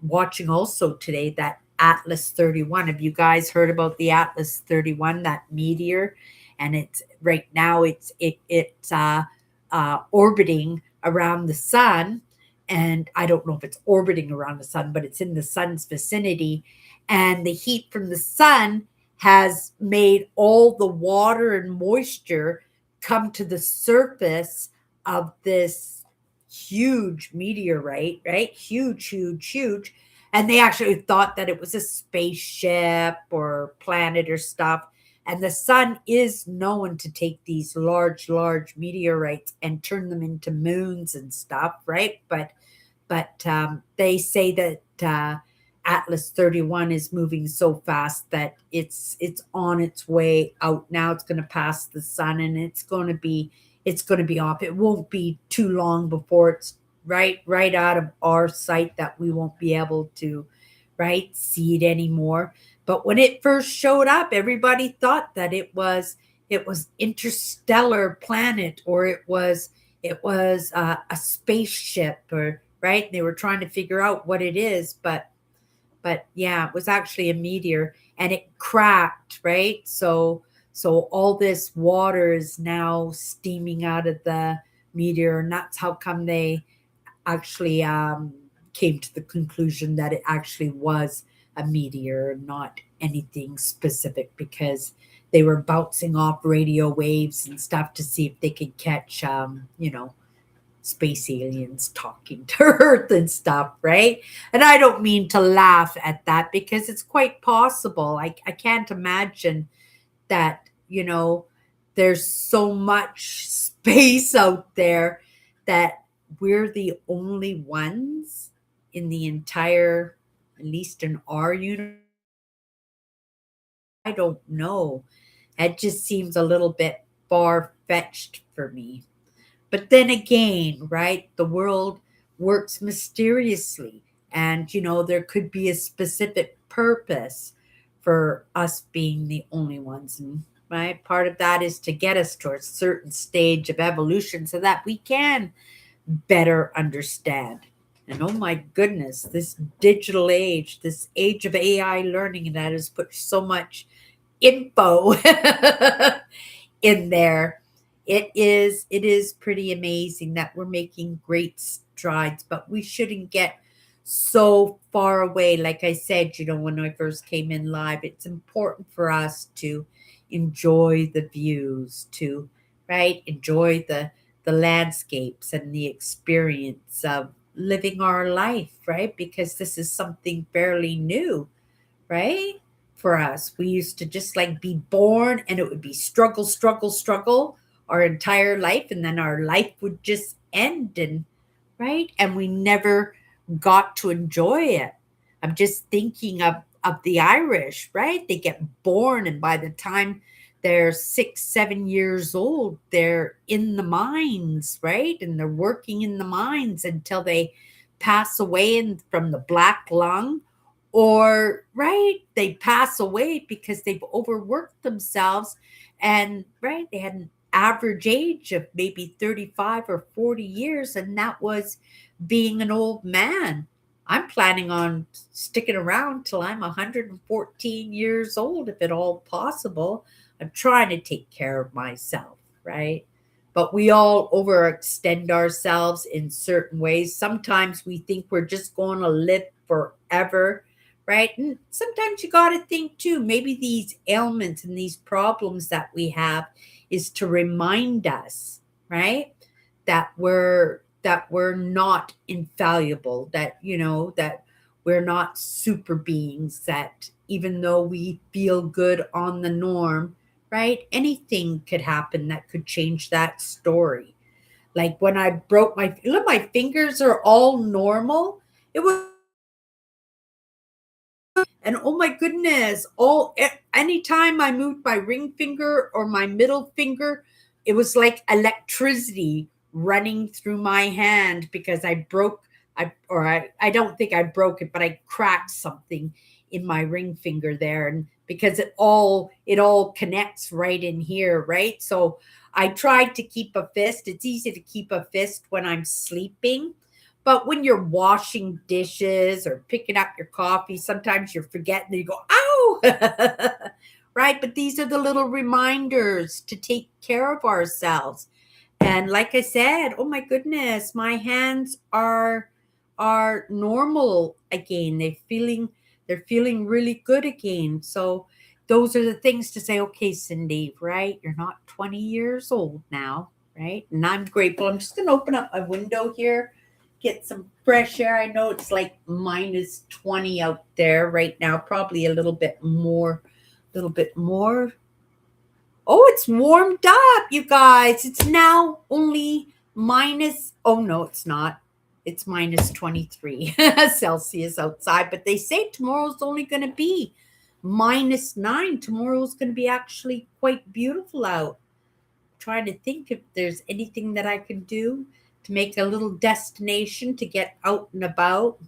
watching also today that Atlas 31. Have you guys heard about the Atlas 31, that meteor? And it's right now it's orbiting around the sun. And I don't know if it's orbiting around the sun, but it's in the sun's vicinity. And the heat from the sun has made all the water and moisture come to the surface of this huge meteorite, right? Huge, huge, huge. And they actually thought that it was a spaceship or planet or stuff. And the sun is known to take these large, large meteorites and turn them into moons and stuff, right? But they say that Atlas 31 is moving so fast that it's on its way out now. It's going to pass the sun, and it's going to be off. It won't be too long before it's right out of our sight, that we won't be able to see it anymore. But when it first showed up, everybody thought that it was interstellar planet, or it was a spaceship, or right. They were trying to figure out what it is, but yeah, it was actually a meteor, and it cracked, right? So all this water is now steaming out of the meteor, and that's how come they actually came to the conclusion that it actually was a meteor, not anything specific, because they were bouncing off radio waves and stuff to see if they could catch, space aliens talking to Earth and stuff, right? And I don't mean to laugh at that, because it's quite possible. I can't imagine that, there's so much space out there that we're the only ones in the entire, at least in our universe. I don't know. It just seems a little bit far fetched for me. But then again, right, the world works mysteriously. And, there could be a specific purpose for us being the only ones. And, right, part of that is to get us to a certain stage of evolution so that we can better understand. And oh my goodness, this digital age, this age of AI learning that has put so much info in there. It is pretty amazing that we're making great strides, but we shouldn't get so far away. Like I said, when I first came in live, it's important for us to enjoy the views, to right enjoy the landscapes and the experience of living our life, right? Because this is something fairly new, right? For us, we used to just like be born, and it would be struggle, struggle, struggle our entire life, and then our life would just end, and right, and we never got to enjoy it. I'm just thinking of the Irish, right? They get born, and by the time they're 6 7 years old, they're in the mines, right? And they're working in the mines until they pass away from the black lung, or right, they pass away because they've overworked themselves, and right, they had an average age of maybe 35 or 40 years, and that was being an old man. I'm planning on sticking around till I'm 114 years old, if at all possible. I'm trying to take care of myself, right? But we all overextend ourselves in certain ways. Sometimes we think we're just going to live forever, right? And sometimes you got to think too, maybe these ailments and these problems that we have is to remind us, right? That we're not infallible, that we're not super beings, that even though we feel good on the norm, right? Anything could happen that could change that story. Like when I broke look, my fingers are all normal. It was, and oh my goodness, anytime I moved my ring finger or my middle finger, it was like electricity running through my hand, because I don't think I broke it, but I cracked something in my ring finger there, and because it all connects right in here, right? So I tried to keep a fist. It's easy to keep a fist when I'm sleeping, but when you're washing dishes or picking up your coffee, sometimes you're forgetting and you go, ow! Right? But these are the little reminders to take care of ourselves. And like I said, oh my goodness, my hands are normal again. They're feeling really good again. So those are the things to say, okay, Cindy, right? You're not 20 years old now. right? And I'm grateful. I'm just going to open up my window here, get some fresh air. I know it's like minus 20 out there right now, probably a little bit more, little bit more. Oh, it's warmed up, you guys. It's now only minus, oh no, it's not. It's minus 23 Celsius outside, but they say tomorrow's only going to be minus 9. Tomorrow's going to be actually quite beautiful out. Trying to think if there's anything that I can do to make a little destination to get out and about.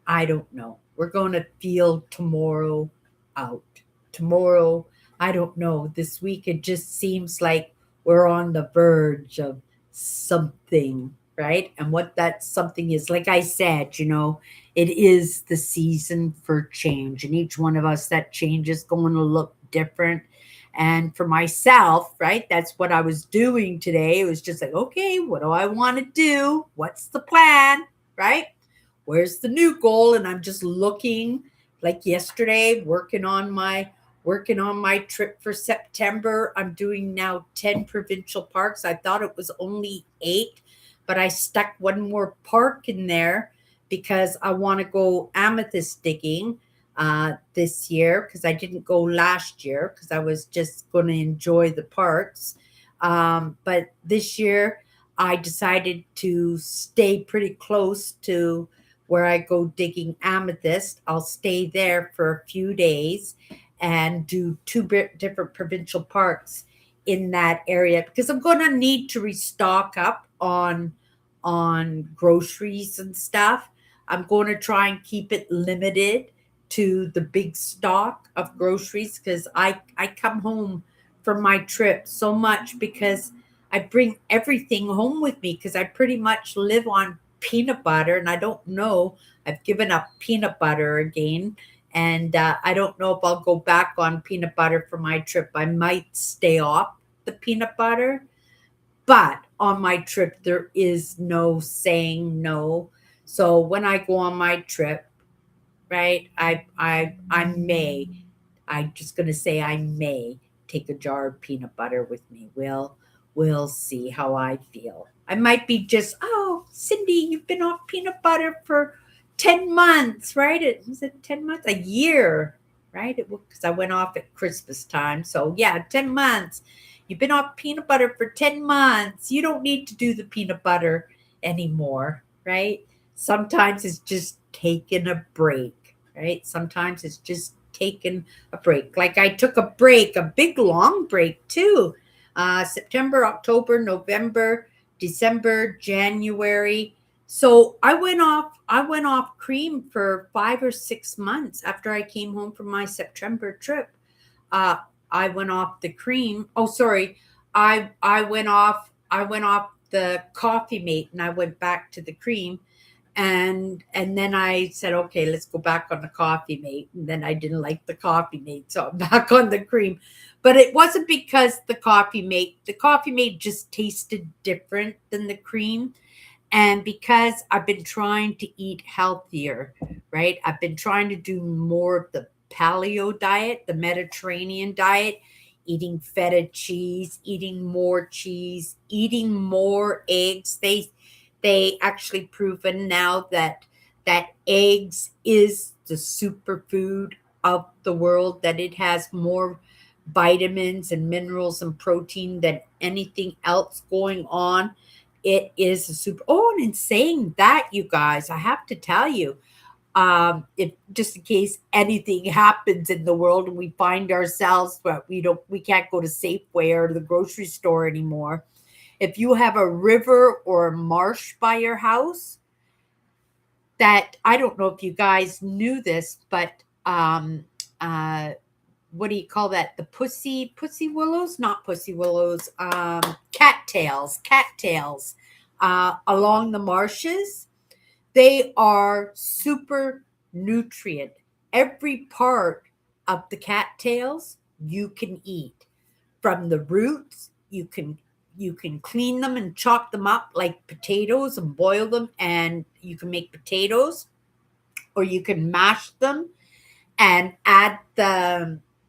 I don't know. We're going to feel tomorrow out. Tomorrow, I don't know. This week, it just seems like we're on the verge of something, right? And what that something is, like I said, it is the season for change. And each one of us, that change is going to look different. And for myself, right, that's what I was doing today. It was just like, okay, what do I want to do? What's the plan, right? Where's the new goal? And I'm just looking, like yesterday, working on my trip for September. I'm doing now 10 provincial parks. I thought it was only 8, but I stuck one more park in there because I want to go amethyst digging this year, because I didn't go last year because I was just going to enjoy the parks. But this year I decided to stay pretty close to where I go digging amethyst. I'll stay there for a few days and do two different provincial parks in that area, because I'm going to need to restock up on groceries and stuff. I'm going to try and keep it limited to the big stock of groceries, because I come home from my trip so much because I bring everything home with me, because I pretty much live on peanut butter, and I don't know. I've given up peanut butter again, and I don't know if I'll go back on peanut butter for my trip. I might stay off the peanut butter, but on my trip, there is no saying no. So when I go on my trip, right, I may, I'm just gonna say I may take a jar of peanut butter with me. We'll see how I feel. I might be just, oh, Cindy, you've been off peanut butter for 10 months, right? Was it 10 months? A year, right? Because I went off at Christmas time. So yeah, 10 months. You've been off peanut butter for 10 months. You don't need to do the peanut butter anymore, right? Sometimes it's just taking a break, right? Sometimes it's just taking a break. Like I took a break, a big long break too. September, October, November, December, January. So I went off cream for 5 or 6 months after I came home from my September trip. Uh, I went off the cream. Oh, sorry. I went off the coffee mate, and I went back to the cream, and then I said, okay, let's go back on the coffee mate. And then I didn't like the coffee mate, so I'm back on the cream. But it wasn't because the coffee mate just tasted different than the cream. And because I've been trying to eat healthier, right? I've been trying to do more of the paleo diet, the Mediterranean diet, eating feta cheese, eating more eggs. They actually proven now that eggs is the superfood of the world, that it has more vitamins and minerals and protein than anything else going on. It is a super. Oh, and in saying that, you guys, I have to tell you, if just in case anything happens in the world and we find ourselves, but we can't go to Safeway or the grocery store anymore. If you have a river or a marsh by your house, that I don't know if you guys knew this, but uh, what do you call that? The pussy willows, not pussy willows, cattails, along the marshes. They are super nutrient. Every part of the cattails you can eat. From the roots, you can clean them and chop them up like potatoes and boil them, and you can make potatoes, or you can mash them and add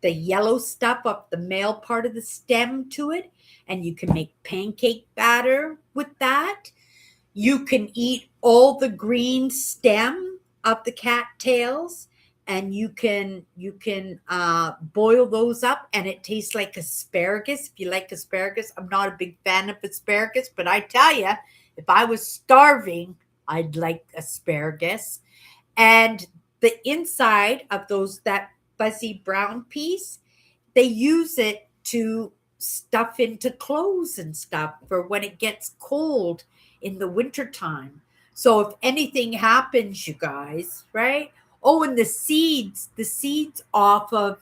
the yellow stuff up the male part of the stem to it, and you can make pancake batter with that. You can eat all the green stem of the cattails, and you can boil those up, and it tastes like asparagus. If you like asparagus, I'm not a big fan of asparagus, but I tell you, if I was starving, I'd like asparagus. And the inside of those that fuzzy brown piece, they use it to stuff into clothes and stuff for when it gets cold in the wintertime. So if anything happens, you guys, right? Oh, and the seeds off of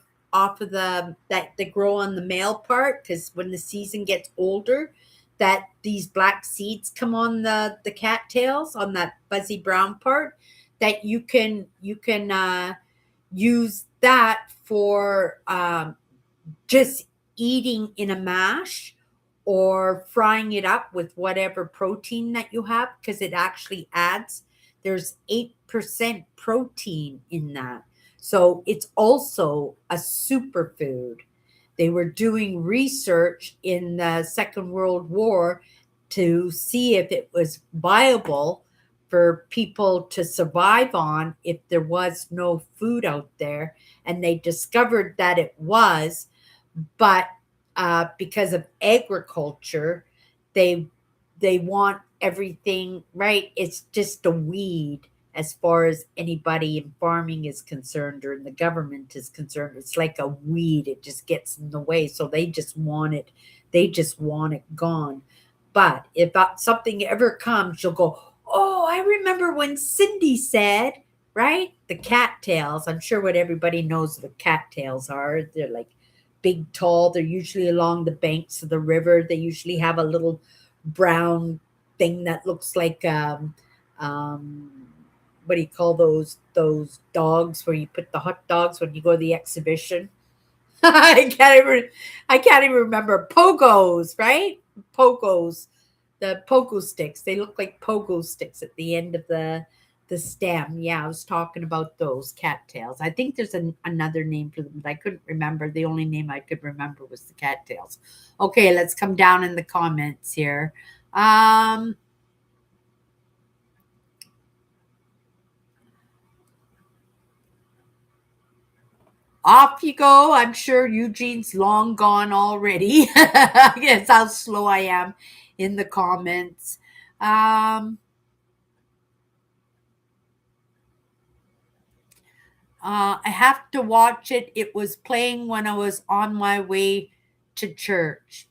the that they grow on the male part, because when the season gets older, that these black seeds come on the cattails on that fuzzy brown part, that you can use that for just eating in a mash or frying it up with whatever protein that you have, because it actually adds, there's 8% protein in that. So it's also a superfood. They were doing research in the Second World War to see if it was viable for people to survive on if there was no food out there. And they discovered that it was, but because of agriculture, they they want everything right. It's just a weed as far as anybody in farming is concerned or in the government is concerned. It's like a weed. It just gets in the way. So they just want it. They just want it gone. But if something ever comes, you'll go, oh, I remember when Cindy said, right? The cattails. I'm sure what everybody knows what cattails are. They're like big, tall. They're usually along the banks of the river. They usually have a little brown thing that looks like um, what do you call those dogs where you put the hot dogs when you go to the exhibition? I can't even remember. Pogos, right? Pogos, the pogo sticks. They look like pogo sticks at the end of the stem. Yeah, I was talking about those cattails. I think there's another name for them, but I couldn't remember. The only name I could remember was the cattails. Okay, let's come down in the comments here. Off you go. I'm sure Eugene's long gone already. Guess how slow I am in the comments. I have to watch it. It was playing when I was on my way to church.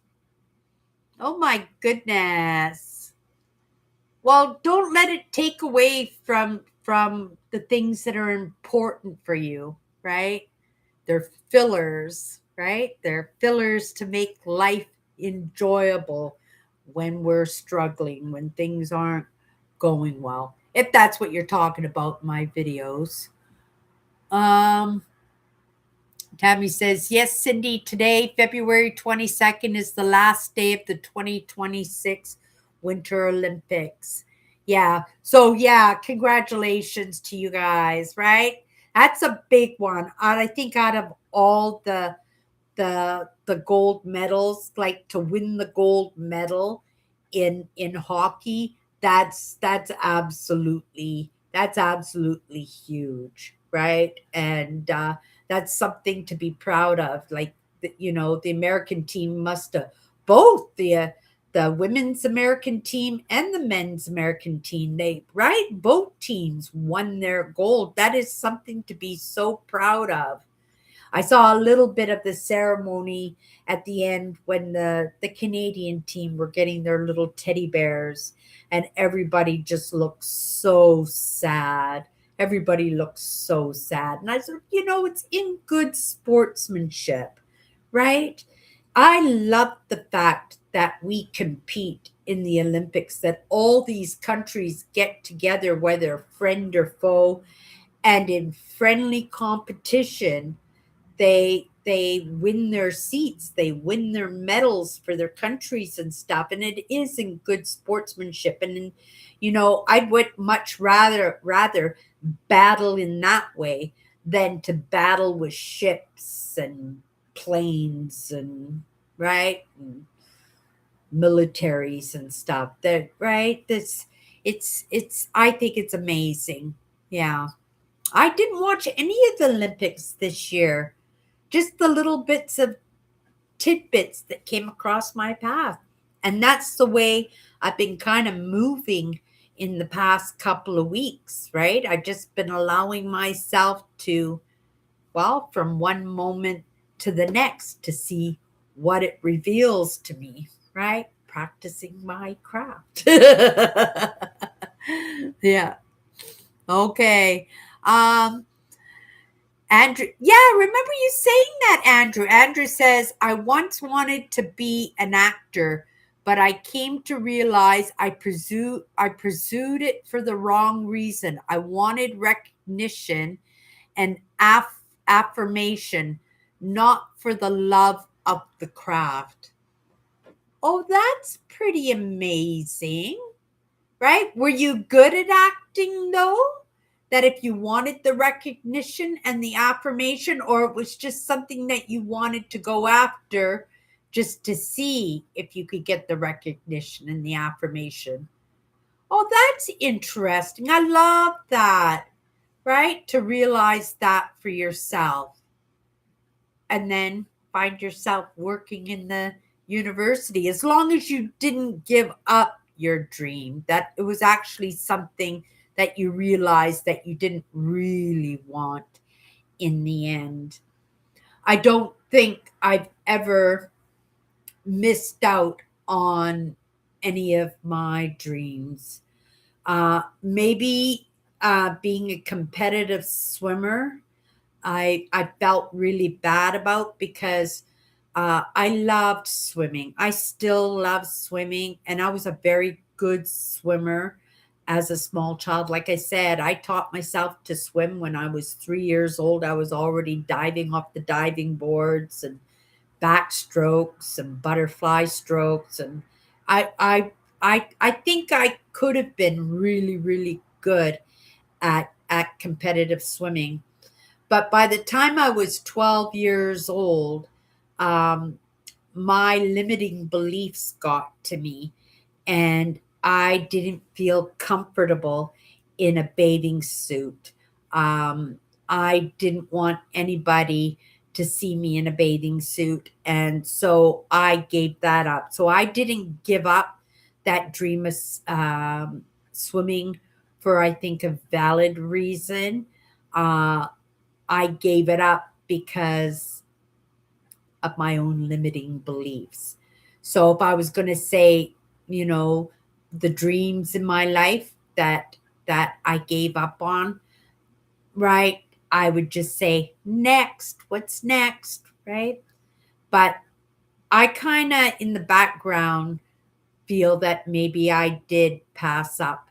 Oh my goodness. Well, don't let it take away from the things that are important for you, right? They're fillers, right? They're fillers to make life enjoyable when we're struggling, when things aren't going well. If that's what you're talking about in my videos. Um Tammy says, yes, Cindy, today, February 22nd, is the last day of the 2026 Winter Olympics. Yeah. So, yeah, congratulations to you guys, right? That's a big one. I think out of all the gold medals, like to win the gold medal in hockey, that's absolutely huge, right? And that's something to be proud of. Like the American team must have, both the women's American team and the men's American team, they, right, both teams won their gold. That is something to be so proud of. I saw a little bit of the ceremony at the end when the Canadian team were getting their little teddy bears, and everybody just looked so sad. Everybody looks so sad. And I said, it's in good sportsmanship, right? I love the fact that we compete in the Olympics, that all these countries get together, whether friend or foe, and in friendly competition, they win their seats, they win their medals for their countries and stuff, and it is in good sportsmanship. And I would much rather battle in that way than to battle with ships and planes and right and militaries and stuff. That right? That's it's I think it's amazing. Yeah. I didn't watch any of the Olympics this year. Just the little bits of tidbits that came across my path. And that's the way I've been kind of moving in the past couple of weeks, right? I've just been allowing myself to, well, from one moment to the next to see what it reveals to me, right? Practicing my craft. Yeah. Okay. Um, Andrew, yeah, remember you saying that, Andrew. Andrew says, I once wanted to be an actor, but I came to realize I pursued it for the wrong reason. I wanted recognition and affirmation, not for the love of the craft. Oh, that's pretty amazing. Right? Were you good at acting though? That if you wanted the recognition and the affirmation, or it was just something that you wanted to go after just to see if you could get the recognition and the affirmation? Oh, that's interesting. I love that, right? To realize that for yourself and then find yourself working in the university as long as you didn't give up your dream, that it was actually something that you realized that you didn't really want in the end. I don't think I've ever missed out on any of my dreams. Maybe being a competitive swimmer, I felt really bad about because I loved swimming. I still love swimming, and I was a very good swimmer as a small child. Like I said, I taught myself to swim when I was 3 years old. I was already diving off the diving boards and backstrokes and butterfly strokes, and I I I think I could have been really really good at competitive swimming, but by the time I was 12 years old, um, my limiting beliefs got to me, and I didn't feel comfortable in a bathing suit. Um, I didn't want anybody to see me in a bathing suit, and so I gave that up. So I didn't give up that dream of swimming for, I think, a valid reason. Uh, I gave it up because of my own limiting beliefs. So if I was going to say, you know, the dreams in my life that I gave up on, right? I would just say, next, what's next, right? But I kind of in the background feel that maybe I did pass up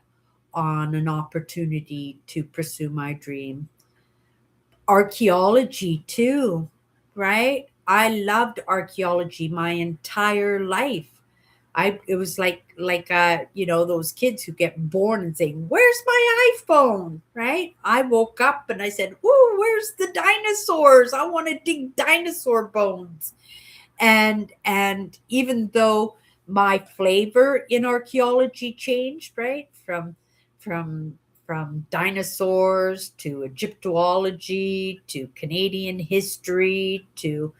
on an opportunity to pursue my dream. Archaeology too, right? I loved archaeology my entire life. I it was like those kids who get born and say, "Where's my iPhone?" Right? I woke up and I said, "Ooh, where's the dinosaurs? I want to dig dinosaur bones." And even though my flavor in archaeology changed, right, from from dinosaurs to Egyptology to Canadian history to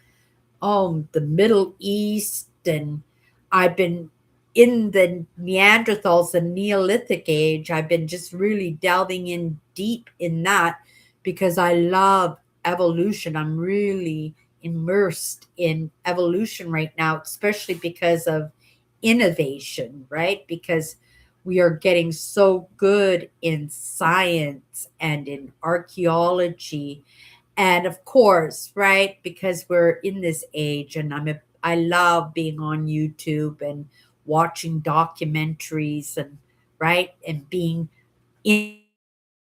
the Middle East, and I've been in the Neanderthals and Neolithic age. I've been just really delving in deep in that because I love evolution. I'm really immersed in evolution right now, especially because of innovation, right? Because we are getting so good in science and in archaeology, and of course, right, because we're in this age, and I love being on YouTube and watching documentaries, and right, and being in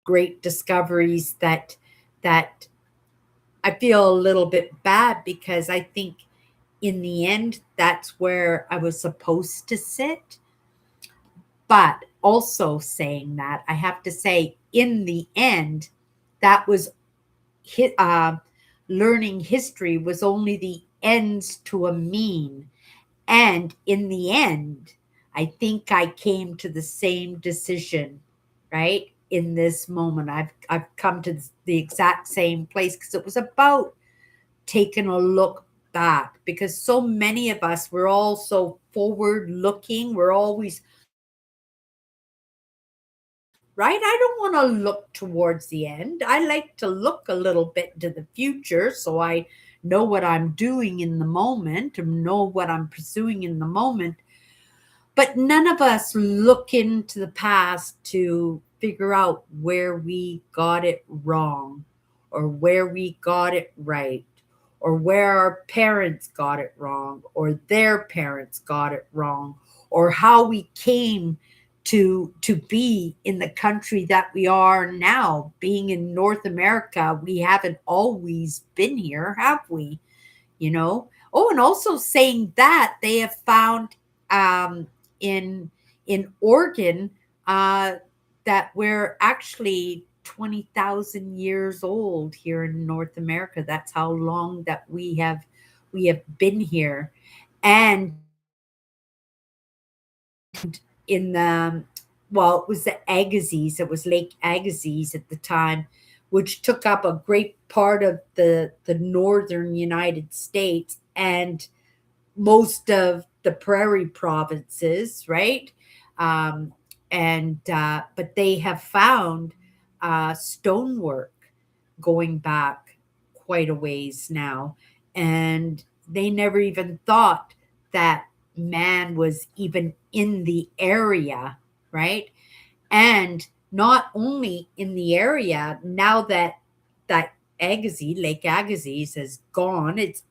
great discoveries that I feel a little bit bad because I think in the end that's where I was supposed to sit. But also saying that, I have to say in the end that was learning history was only the ends to a mean. And in the end, I think I came to the same decision, right? In this moment, I've come to the exact same place because it was about taking a look back, because so many of us, we're all so forward looking. We're always right. I don't want to look towards the end. I like to look a little bit into the future so I know what I'm doing in the moment and know what I'm pursuing in the moment. But none of us look into the past to figure out where we got it wrong or where we got it right or where our parents got it wrong or their parents got it wrong or how we came to be in the country that we are now. Being in North America, we haven't always been here, have we? You know. Oh, and also saying that they have found um, in Oregon uh, that we're actually 20,000 years old here in North America. That's how long that we have been here. And in the well, it was the Agassiz, it was Lake Agassiz at the time, which took up a great part of the northern United States and most of the prairie provinces, right? Um, and but they have found stonework going back quite a ways now, and they never even thought that man was even in the area, right? And not only in the area, now that Agassiz, Lake Agassiz has gone, it's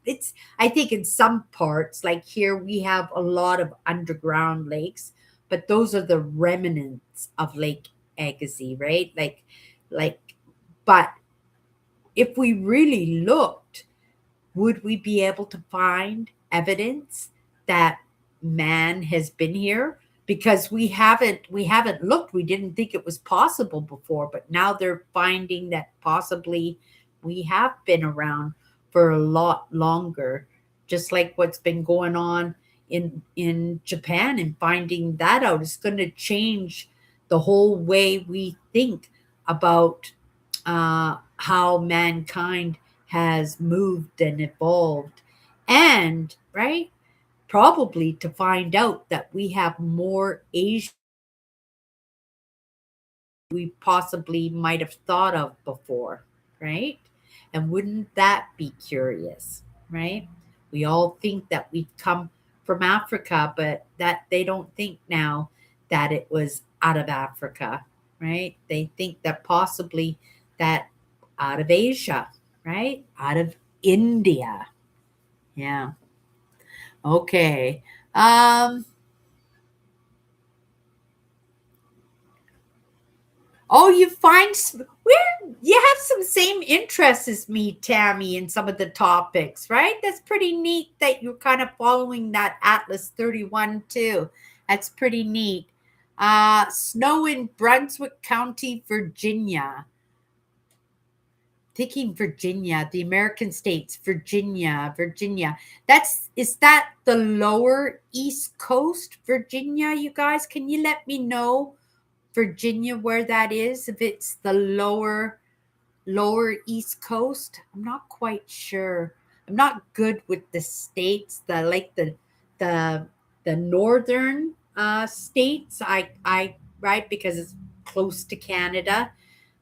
I think in some parts, like here we have a lot of underground lakes, but those are the remnants of Lake Agassiz, right? Like but if we really looked, would we be able to find evidence that man has been here? Because we haven't looked. We didn't think it was possible before, but now they're finding that possibly we have been around for a lot longer, just like what's been going on in Japan, and finding that out is going to change the whole way we think about how mankind has moved and evolved. And, right, probably to find out that we have more Asian we possibly might have thought of before, right? And wouldn't that be curious, right? We all think that we've come from Africa, but that they don't think now that it was out of Africa, right? They think that possibly that out of Asia, right? Out of India. Yeah. Okay. Um, Oh, you find where you have some same interests as me, Tammy, in some of the topics, right? That's pretty neat that you're kind of following that Atlas 31 too. That's pretty neat. Snow in Brunswick County, Virginia. Thinking Virginia, the American states, Virginia. Is that the lower East Coast, Virginia, you guys? Can you let me know Virginia where that is? If it's the lower East Coast, I'm not quite sure. I'm not good with the states, the the northern states. I right, because it's close to Canada.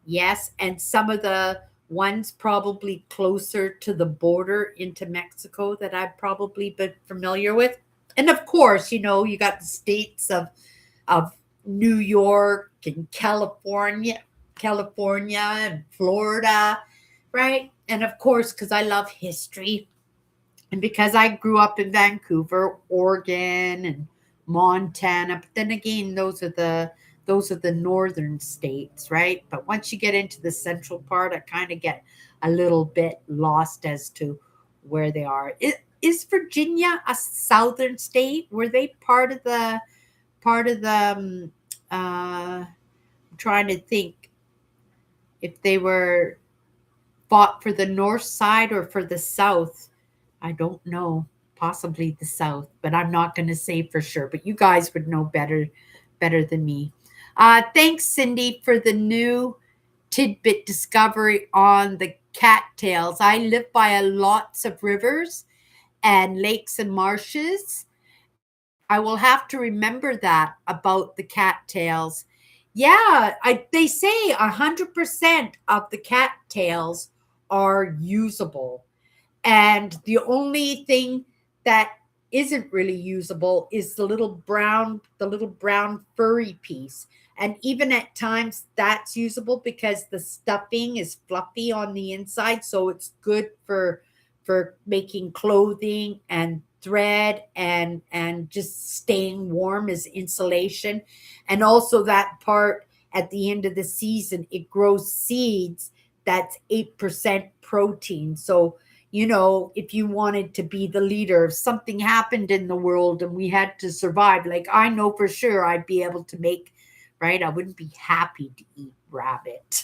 Yes, and some of the ones probably closer to the border into Mexico that I've probably been familiar with. And of course, you got the states of New York and California and Florida, right? And of course, because I love history and because I grew up in Vancouver, Oregon, and Montana. But then again, those are the northern states, right? But once you get into the central part, I kind of get a little bit lost as to where they are. Is Virginia a southern state? Were they part of the I'm trying to think if they were fought for the north side or for the south. I don't know. Possibly the south, but I'm not going to say for sure. But you guys would know better than me. Thanks, Cindy, for the new tidbit discovery on the cattails. I live by a lots of rivers and lakes and marshes. I will have to remember that about the cattails. Yeah, they say 100% of the cattails are usable. And the only thing that isn't really usable is the little brown furry piece. And even at times that's usable because the stuffing is fluffy on the inside, so it's good for making clothing and thread and just staying warm as insulation. And also that part at the end of the season, it grows seeds that's 8% protein. So if you wanted to be the leader, if something happened in the world and we had to survive, like I know for sure I'd be able to make, right? I wouldn't be happy to eat rabbit,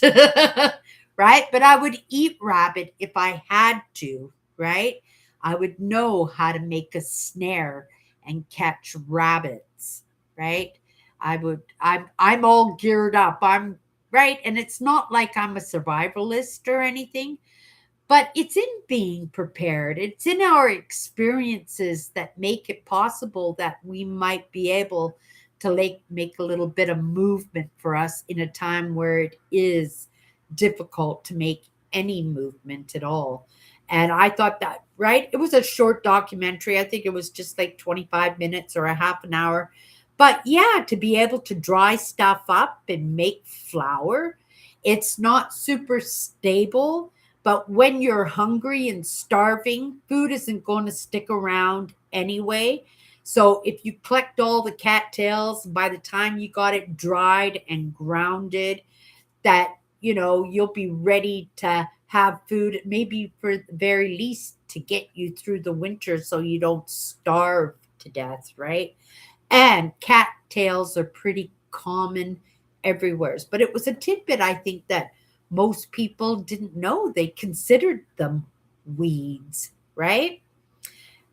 right? But I would eat rabbit if I had to, right? I would know how to make a snare and catch rabbits, right? I'm all geared up. I'm right. And it's not like I'm a survivalist or anything, but it's in being prepared. It's in our experiences that make it possible that we might be able to make a little bit of movement for us in a time where it is difficult to make any movement at all. And I thought that, right? It was a short documentary. I think it was just like 25 minutes or a half an hour. But yeah, to be able to dry stuff up and make flour, it's not super stable, but when you're hungry and starving, food isn't going to stick around anyway. So if you collect all the cattails, by the time you got it dried and grounded, that you'll be ready to have food, maybe for the very least to get you through the winter so you don't starve to death, right? And cattails are pretty common everywhere. But it was a tidbit I think that most people didn't know. They considered them weeds, right?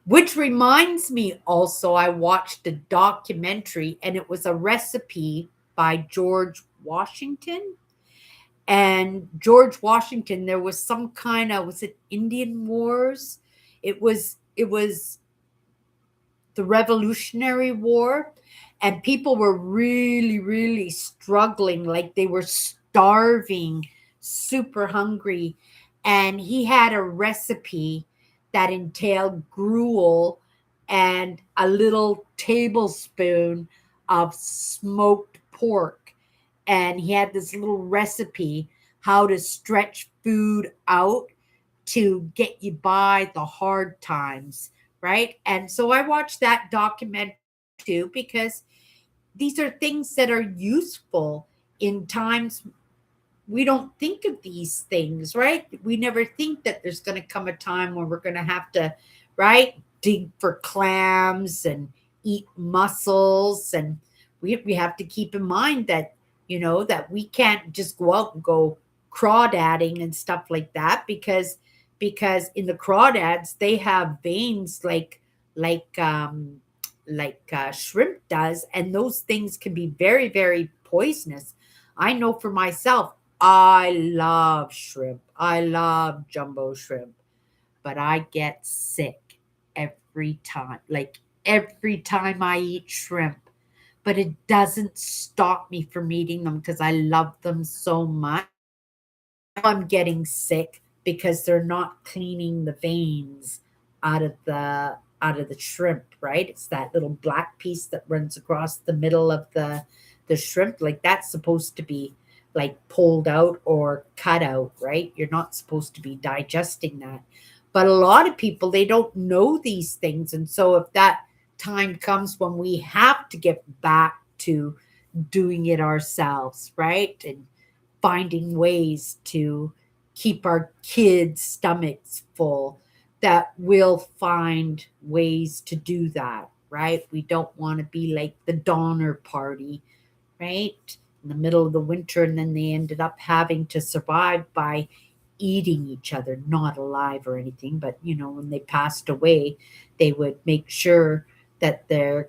Which reminds me also, I watched a documentary and it was a recipe by George Washington. And George Washington, there was some kind of, was it Indian Wars? It was the Revolutionary War, and people were really, really struggling, like they were starving, super hungry. And he had a recipe that entailed gruel and a little tablespoon of smoked pork. And he had this little recipe how to stretch food out to get you by the hard times, right? And so I watched that documentary too because these are things that are useful in times we don't think of these things, right? We never think that there's going to come a time where we're going to have to, right, dig for clams and eat mussels. And we have to keep in mind that, that we can't just go out and go crawdadding and stuff like that because in the crawdads they have veins like shrimp does, and those things can be very, very poisonous. I know for myself, I love shrimp. I love jumbo shrimp, but I get sick every time. Like every time I eat shrimp. But it doesn't stop me from eating them because I love them so much. I know I'm getting sick because they're not cleaning the veins out of the shrimp, right? It's that little black piece that runs across the middle of the shrimp. Like that's supposed to be like pulled out or cut out, right? You're not supposed to be digesting that. But a lot of people, they don't know these things. And so if that time comes when we have to get back to doing it ourselves, right? And finding ways to keep our kids' stomachs full, that we'll find ways to do that, right? We don't want to be like the Donner Party, right? In the middle of the winter, and then they ended up having to survive by eating each other, not alive or anything, but when they passed away, they would make sure that their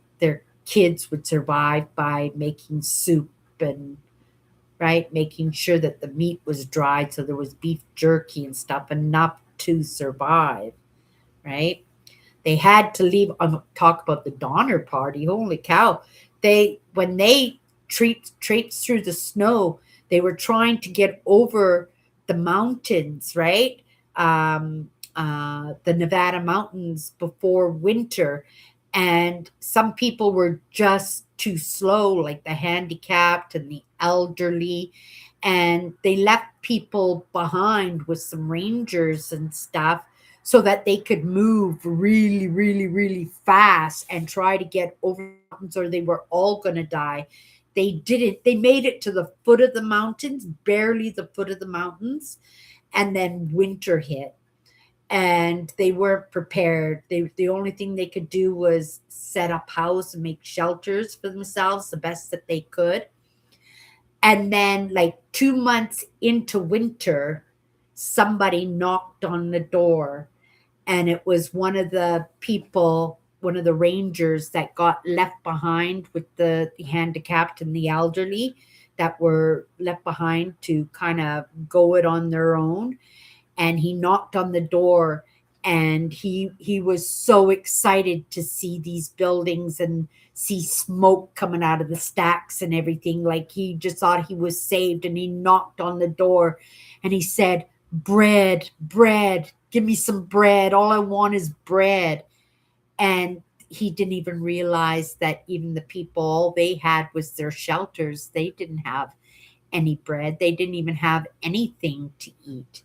kids would survive by making soup and right, making sure that the meat was dried so there was beef jerky and stuff enough to survive, right? They had to leave. Talk about the Donner Party. Holy cow! They when they traipsed through the snow, they were trying to get over the mountains, right? The Nevada mountains before winter, and some people were just too slow, like the handicapped and the elderly, and they left people behind with some rangers and stuff so that they could move really, really, really fast and try to get over the mountains or they were all going to die. They didn't. They made it to the foot of the mountains, barely the foot of the mountains, and then winter hit and they weren't prepared. The only thing they could do was set up house and make shelters for themselves the best that they could. And then, like 2 months into winter, somebody knocked on the door and it was one of the people, one of the rangers that got left behind with the handicapped and the elderly that were left behind to kind of go it on their own. And he knocked on the door and he was so excited to see these buildings and see smoke coming out of the stacks and everything, like he just thought he was saved. And he knocked on the door and he said, bread, bread, give me some bread, all I want is bread. And he didn't even realize that even the people, all they had was their shelters. They didn't have any bread, they didn't even have anything to eat,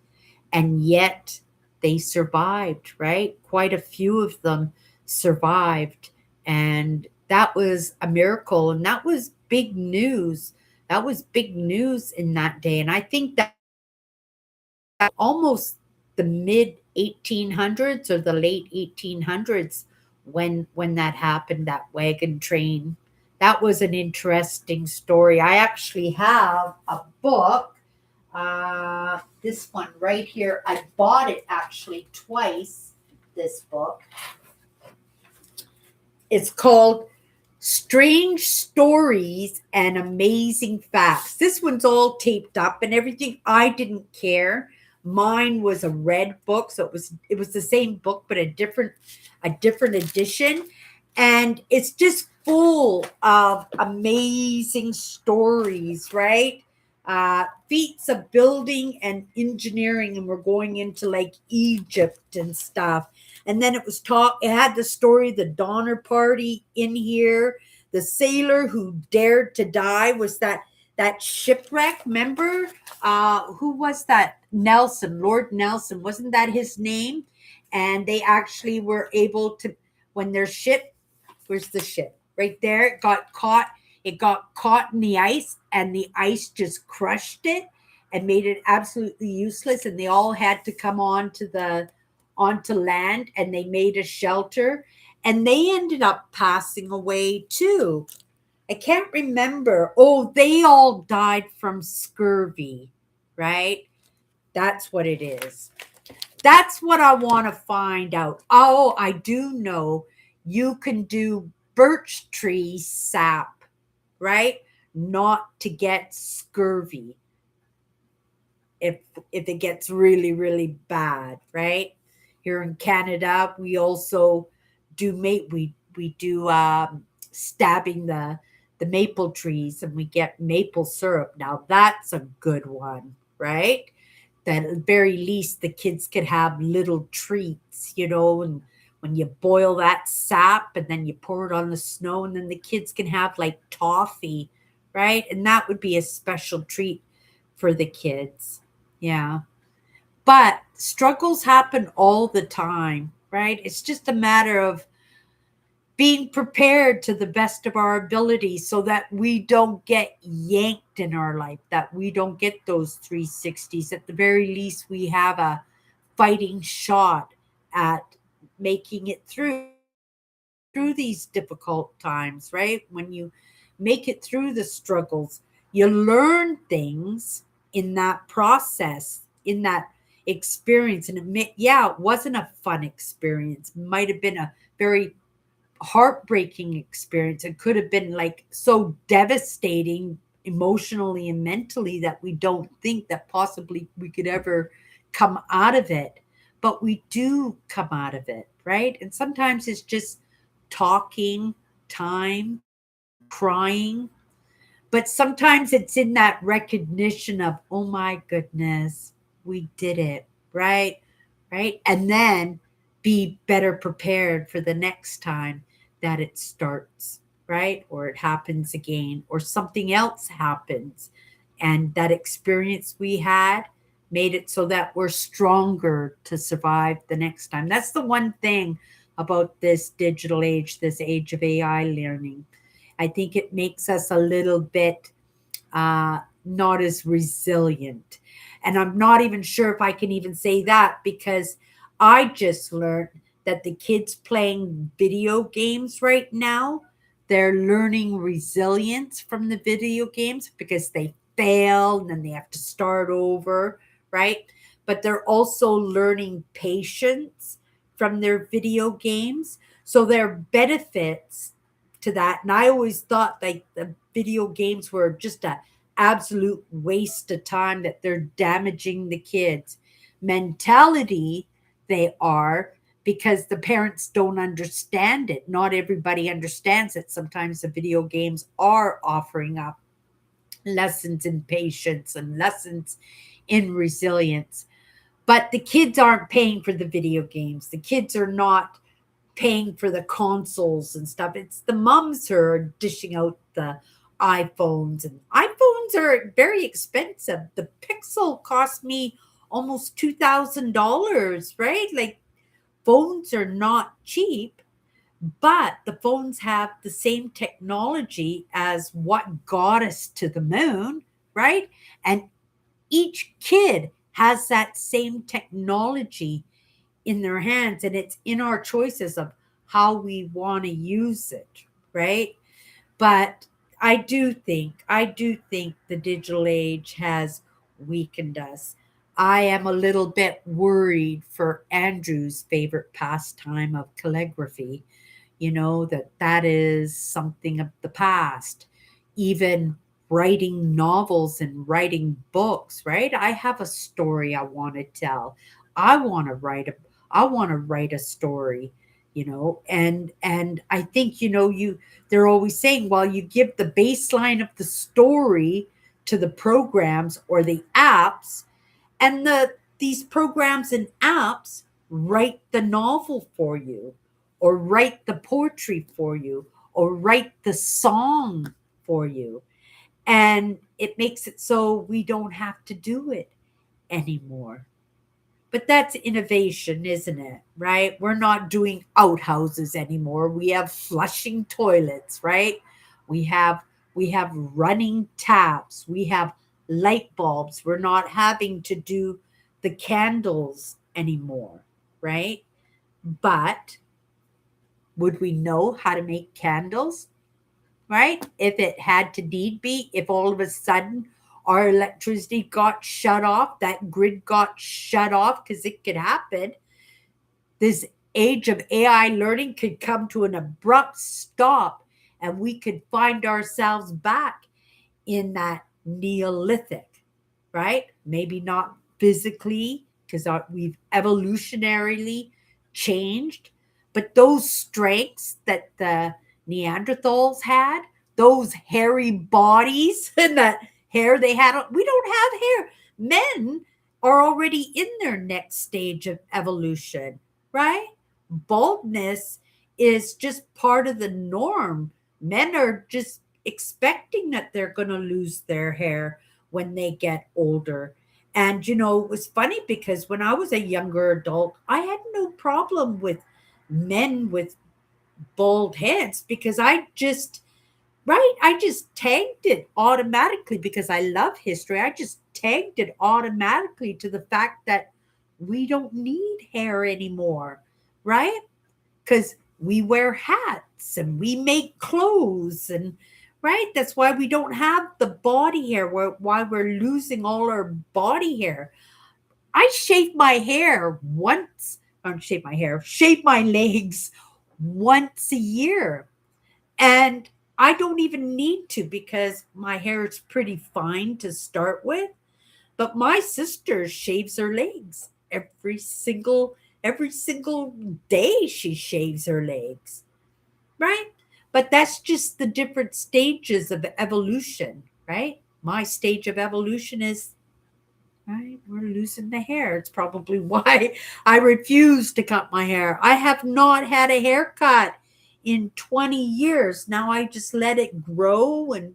and yet they survived, right? Quite a few of them survived. And that was a miracle. And that was big news. That was big news in that day. And I think that almost the mid 1800s or the late 1800s when that happened, that wagon train. That was an interesting story. I actually have a book, this one right here. I bought it actually twice, this book. It's called Strange Stories and Amazing Facts. This one's all taped up and everything. I didn't care. Mine was a red book, so it was the same book but a different edition, and it's just full of amazing stories, right? Feats of building and engineering, and we're going into like Egypt and stuff. And then it had the story of the Donner Party in here. The sailor who dared to die was that shipwreck. Remember, who was that? Nelson, Lord Nelson, wasn't that his name? And they actually were able to, when their ship, where's the ship? Right there, it got caught in the ice, and the ice just crushed it and made it absolutely useless. And they all had to come onto land, and they made a shelter, and they ended up passing away too. I can't remember. Oh, they all died from scurvy, right? That's what it is. That's what I want to find out. Oh, I do know you can do birch tree sap, right? Not to get scurvy if it gets really, really bad, right? Here in Canada, we also do we do stabbing the maple trees, and we get maple syrup. Now that's a good one, right? That at the very least the kids could have little treats, and when you boil that sap and then you pour it on the snow, and then the kids can have like toffee, right? And that would be a special treat for the kids. Yeah. But struggles happen all the time, right? It's just a matter of being prepared to the best of our ability so that we don't get yanked in our life, that we don't get those 360s. At the very least, we have a fighting shot at making it through these difficult times, right? When you make it through the struggles, you learn things in that process, experience. And it wasn't a fun experience. It might have been a very heartbreaking experience. It could have been like so devastating emotionally and mentally that we don't think that possibly we could ever come out of it. But we do come out of it, right? And sometimes it's just talking, time, crying, but sometimes it's in that recognition of, oh my goodness, we did it, right? Right. And then be better prepared for the next time that it starts, right? Or it happens again, or something else happens. And that experience we had made it so that we're stronger to survive the next time. That's the one thing about this digital age, this age of AI learning. I think it makes us a little bit not as resilient. And I'm not even sure if I can even say that because I just learned that the kids playing video games right now, they're learning resilience from the video games because they failed and they have to start over, right? But they're also learning patience from their video games. So there are benefits to that. And I always thought like the video games were just a absolute waste of time, that they're damaging the kids mentality. They are, because the parents don't understand it. Not everybody understands it. Sometimes the video games are offering up lessons in patience and lessons in resilience, but the kids aren't paying for the video games. The kids are not paying for the consoles and stuff. It's the moms who are dishing out the iPhones, and iPhones are very expensive. The Pixel cost me almost $2,000, right? Like, phones are not cheap, but the phones have the same technology as what got us to the moon, right? And each kid has that same technology in their hands, and it's in our choices of how we want to use it, right? But I do think the digital age has weakened us. I am a little bit worried for Andrew's favorite pastime of calligraphy, that is something of the past. Even writing novels and writing books, right? I have a story I want to tell. I want to write a I want to write a story, and I think, they're always saying, well, you give the baseline of the story to the programs or the apps, and these programs and apps write the novel for you, or write the poetry for you, or write the song for you. And it makes it so we don't have to do it anymore. But that's innovation, isn't it? Right? We're not doing outhouses anymore. We have flushing toilets, right? We have we have running taps. We have light bulbs. We're not having to do the candles anymore, right? But would we know how to make candles, right? If it had to need be, if all of a sudden our electricity got shut off, that grid got shut off, because it could happen. This age of AI learning could come to an abrupt stop, and we could find ourselves back in that Neolithic, right? Maybe not physically, because we've evolutionarily changed, but those strengths that the Neanderthals had, those hairy bodies and that hair they had, we don't have hair. Men are already in their next stage of evolution, right? Baldness is just part of the norm. Men are just expecting that they're going to lose their hair when they get older. And, it was funny because when I was a younger adult, I had no problem with men with bald heads, because I just tagged it automatically, because I love history. I just tagged it automatically to the fact that we don't need hair anymore, right? Because we wear hats and we make clothes, and right, that's why we don't have the body hair, why we're losing all our body hair. I shave my hair once, or shave my hair, shave my legs once a year. And I don't even need to because my hair is pretty fine to start with. But my sister shaves her legs every single day she shaves her legs, right? But that's just the different stages of evolution, right? My stage of evolution is right, we're losing the hair. It's probably why I refuse to cut my hair. I have not had a haircut in 20 years. Now I just let it grow and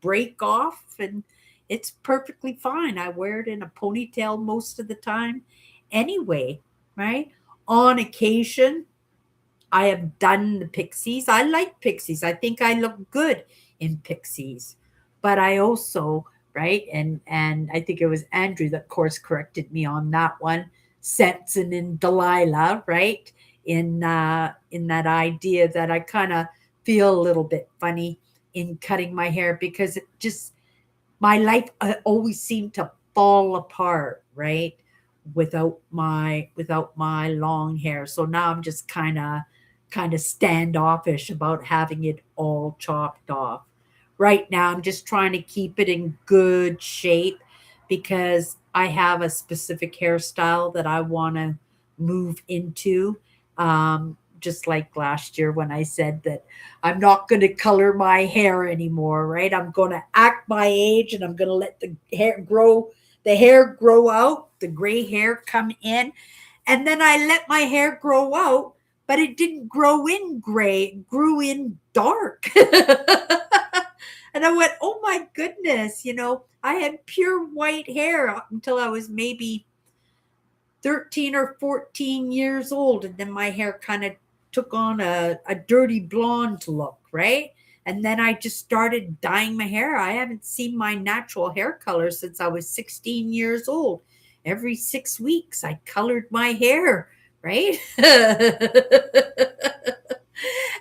break off, and it's perfectly fine. I wear it in a ponytail most of the time anyway, right? On occasion, I have done the pixies. I like pixies. I think I look good in pixies. But I also, right, and I think it was Andrew that course corrected me on that one. Samson and Delilah, right? In that idea that I kind of feel a little bit funny in cutting my hair because it just my life always seemed to fall apart, right? Without my long hair. So now I'm just kind of standoffish about having it all chopped off. Right now I'm just trying to keep it in good shape because I have a specific hairstyle that I want to move into. Just like last year when I said that I'm not going to color my hair anymore, right? I'm going to act my age and I'm going to let the hair grow out, the gray hair come in. And then I let my hair grow out, but it didn't grow in gray, it grew in dark. And I went, oh my goodness, I had pure white hair up until I was maybe 13 or 14 years old. And then my hair kind of took on a dirty blonde look, right? And then I just started dyeing my hair. I haven't seen my natural hair color since I was 16 years old. Every 6 weeks, I colored my hair, right?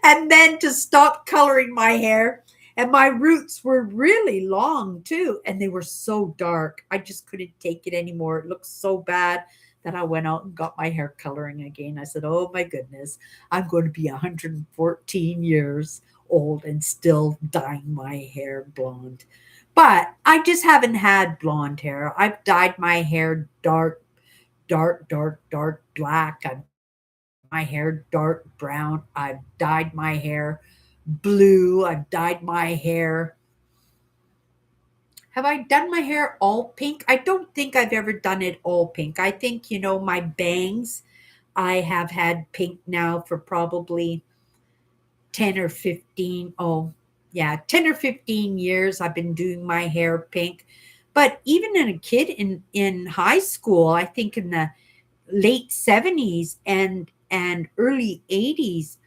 And then to stop coloring my hair, and my roots were really long too, and they were so dark. I just couldn't take it anymore. It looked so bad that I went out and got my hair coloring again. I said, "Oh my goodness, I'm going to be 114 years old and still dyeing my hair blonde." But I just haven't had blonde hair. I've dyed my hair dark, dark, dark, dark black. I've my hair dark brown. I've dyed my hair blue. I've dyed my hair. Have I done my hair all pink? I don't think I've ever done it all pink. I think, my bangs, I have had pink now for probably 10 or 15. Oh, yeah, 10 or 15 years I've been doing my hair pink. But even in a kid in high school, I think in the late 70s and early 80s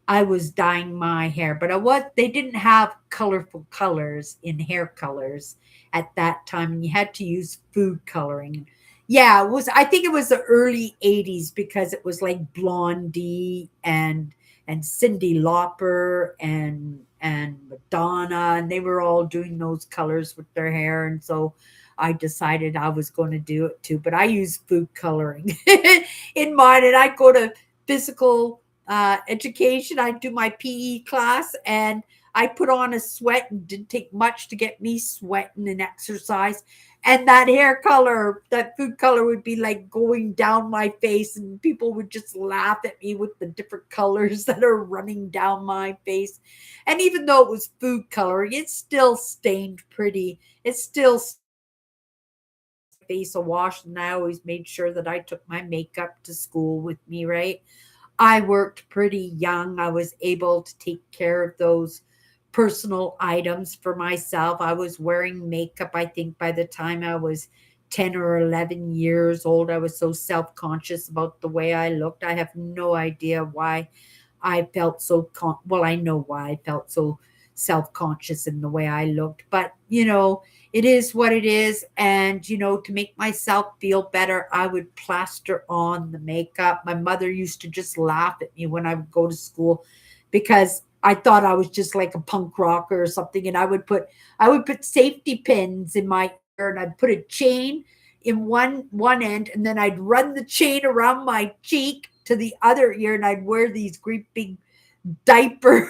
I was dyeing my hair, but they didn't have colorful colors in hair colors at that time, and you had to use food coloring. Yeah, I think it was the early 80s because it was like Blondie and Cindy Lauper and Madonna, and they were all doing those colors with their hair, and so I decided I was going to do it too. But I use food coloring in mine, and I go to physical education. I do my PE class, and I put on a sweat, and didn't take much to get me sweating and exercise. And that hair color, that food color would be like going down my face, and people would just laugh at me with the different colors that are running down my face. And even though it was food coloring, it still stained pretty. It still face a wash, and I always made sure that I took my makeup to school with me, right? I worked pretty young. I was able to take care of those personal items for myself. I was wearing makeup, I think, by the time I was 10 or 11 years old. I was so self conscious about the way I looked. I have no idea why I felt well, I know why I felt so self conscious in the way I looked, but it is what it is. And, to make myself feel better, I would plaster on the makeup. My mother used to just laugh at me when I would go to school because I thought I was just like a punk rocker or something. And I would put safety pins in my ear, and I'd put a chain in one end, and then I'd run the chain around my cheek to the other ear, and I'd wear these great big diaper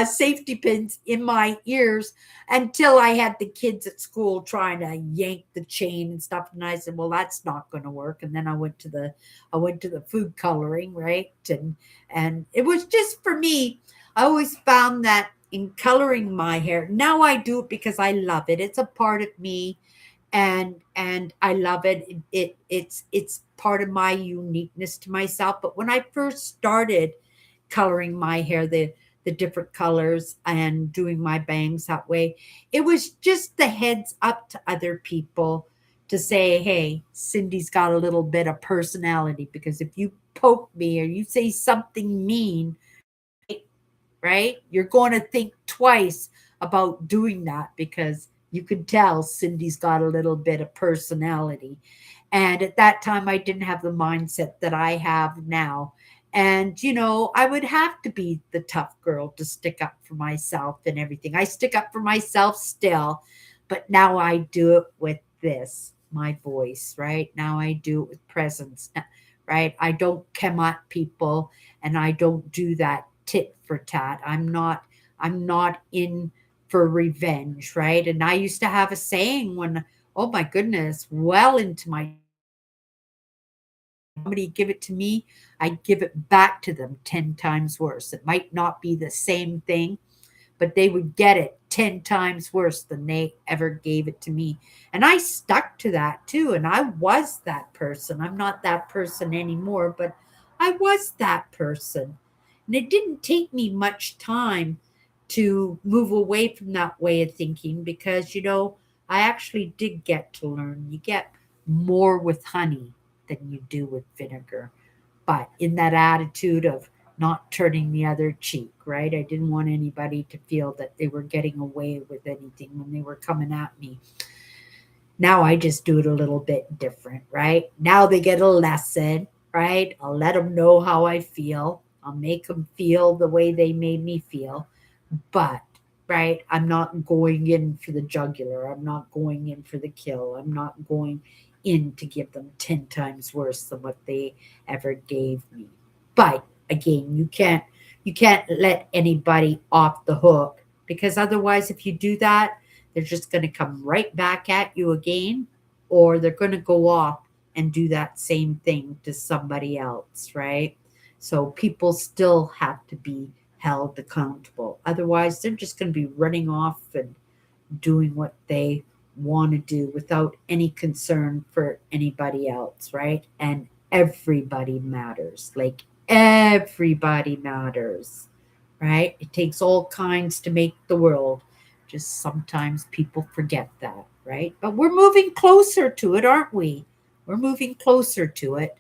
safety pins in my ears until I had the kids at school trying to yank the chain and stuff. And I said, well, that's not going to work. And then I went to the food coloring, right? And it was just for me. I always found that in coloring my hair, now I do it because I love it. It's a part of me, and I love it. It's part of my uniqueness to myself. But when I first started coloring my hair, the different colors and doing my bangs that way, it was just the heads up to other people to say, hey, Cindy's got a little bit of personality, because if you poke me or you say something mean, right, you're going to think twice about doing that, because you can tell Cindy's got a little bit of personality. And at that time, I didn't have the mindset that I have now. And, I would have to be the tough girl to stick up for myself and everything. I stick up for myself still, but now I do it with this, my voice, right? Now I do it with presence, right? I don't come at people, and I don't do that tit for tat. I'm not in for revenge, right? And I used to have a saying when, oh my goodness, well into my, somebody give it to me, I give it back to them 10 times worse. It might not be the same thing, but they would get it 10 times worse than they ever gave it to me. And I stuck to that too. And I was that person. I'm not that person anymore, but I was that person. And it didn't take me much time to move away from that way of thinking, because, I actually did get to learn. You get more with honey than you do with vinegar, but in that attitude of not turning the other cheek, right? I didn't want anybody to feel that they were getting away with anything when they were coming at me. Now I just do it a little bit different, right? Now they get a lesson, right? I'll let them know how I feel. I'll make them feel the way they made me feel. But, right, I'm not going in for the jugular. I'm not going in for the kill. I'm not going in to give them 10 times worse than what they ever gave me. But again, you can't let anybody off the hook, because otherwise, if you do that, they're just going to come right back at you again, or they're going to go off and do that same thing to somebody else, right? So people still have to be held accountable. Otherwise, they're just going to be running off and doing what they want to do without any concern for anybody else, right? And everybody matters. Like, everybody matters, right? It takes all kinds to make the world. Just sometimes people forget that, right? But we're moving closer to it, aren't we? We're moving closer to it.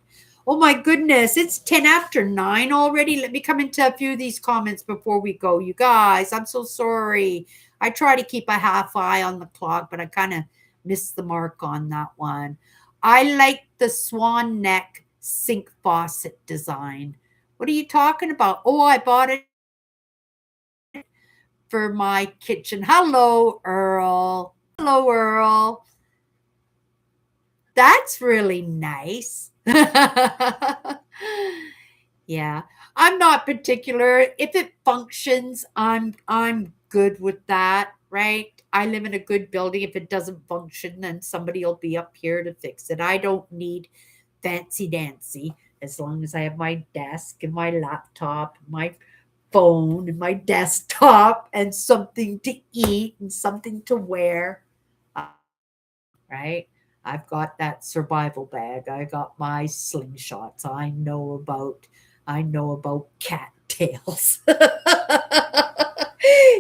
Oh my goodness, it's 10 after 9 already. Let me come into a few of these comments before we go. You guys, I'm so sorry. I try to keep a half eye on the clock, but I kind of missed the mark on that one. I like the swan neck sink faucet design. What are you talking about? Oh, I bought it for my kitchen. Hello, Earl. Hello, Earl. That's really nice. Yeah. I'm not particular. If it functions, I'm good with that, right? I live in a good building. If it doesn't function, then somebody will be up here to fix it. I don't need fancy dancy, as long as I have my desk and my laptop, my phone and my desktop, and something to eat and something to wear, right? I've got that survival bag. I got my slingshots. I know about cattails.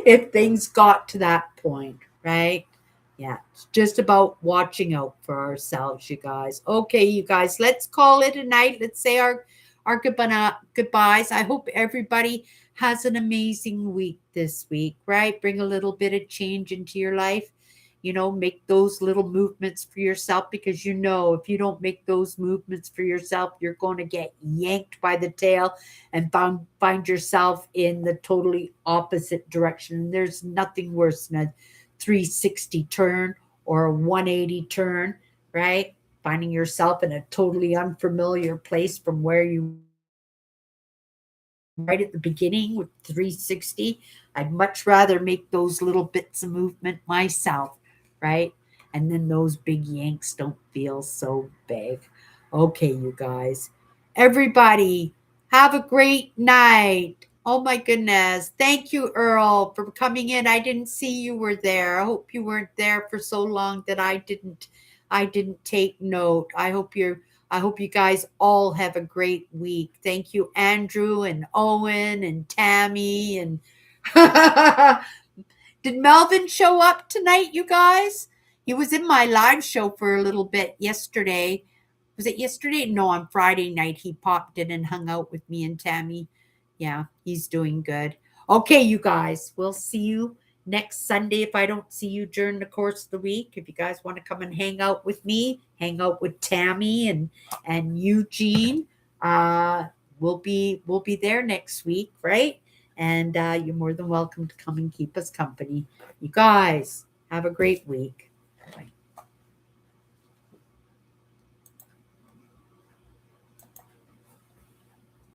If things got to that point, right? Yeah, it's just about watching out for ourselves, you guys. Okay, you guys, let's call it a night. Let's say our goodbyes. I hope everybody has an amazing week this week, right? Bring a little bit of change into your life. Make those little movements for yourself, because if you don't make those movements for yourself, you're going to get yanked by the tail and find yourself in the totally opposite direction. There's nothing worse than a 360 turn or a 180 turn. right? Finding yourself in a totally unfamiliar place from where you right at the beginning with 360. I'd much rather make those little bits of movement myself, right? And then those big yanks don't feel so big. Okay, you guys. Everybody, have a great night. Oh my goodness. Thank you, Earl, for coming in. I didn't see you were there. I hope you weren't there for so long that I didn't take note. I hope you guys all have a great week. Thank you, Andrew and Owen and Tammy. And did Melvin show up tonight, you guys? He was in my live show for a little bit yesterday. Was it yesterday? No, on Friday night he popped in and hung out with me and Tammy. Yeah, he's doing good. Okay, you guys, we'll see you next Sunday if I don't see you during the course of the week. If you guys want to come and hang out with me, hang out with Tammy and Eugene, uh, we'll be there next week, right? And you're more than welcome to come and keep us company. You guys have a great week.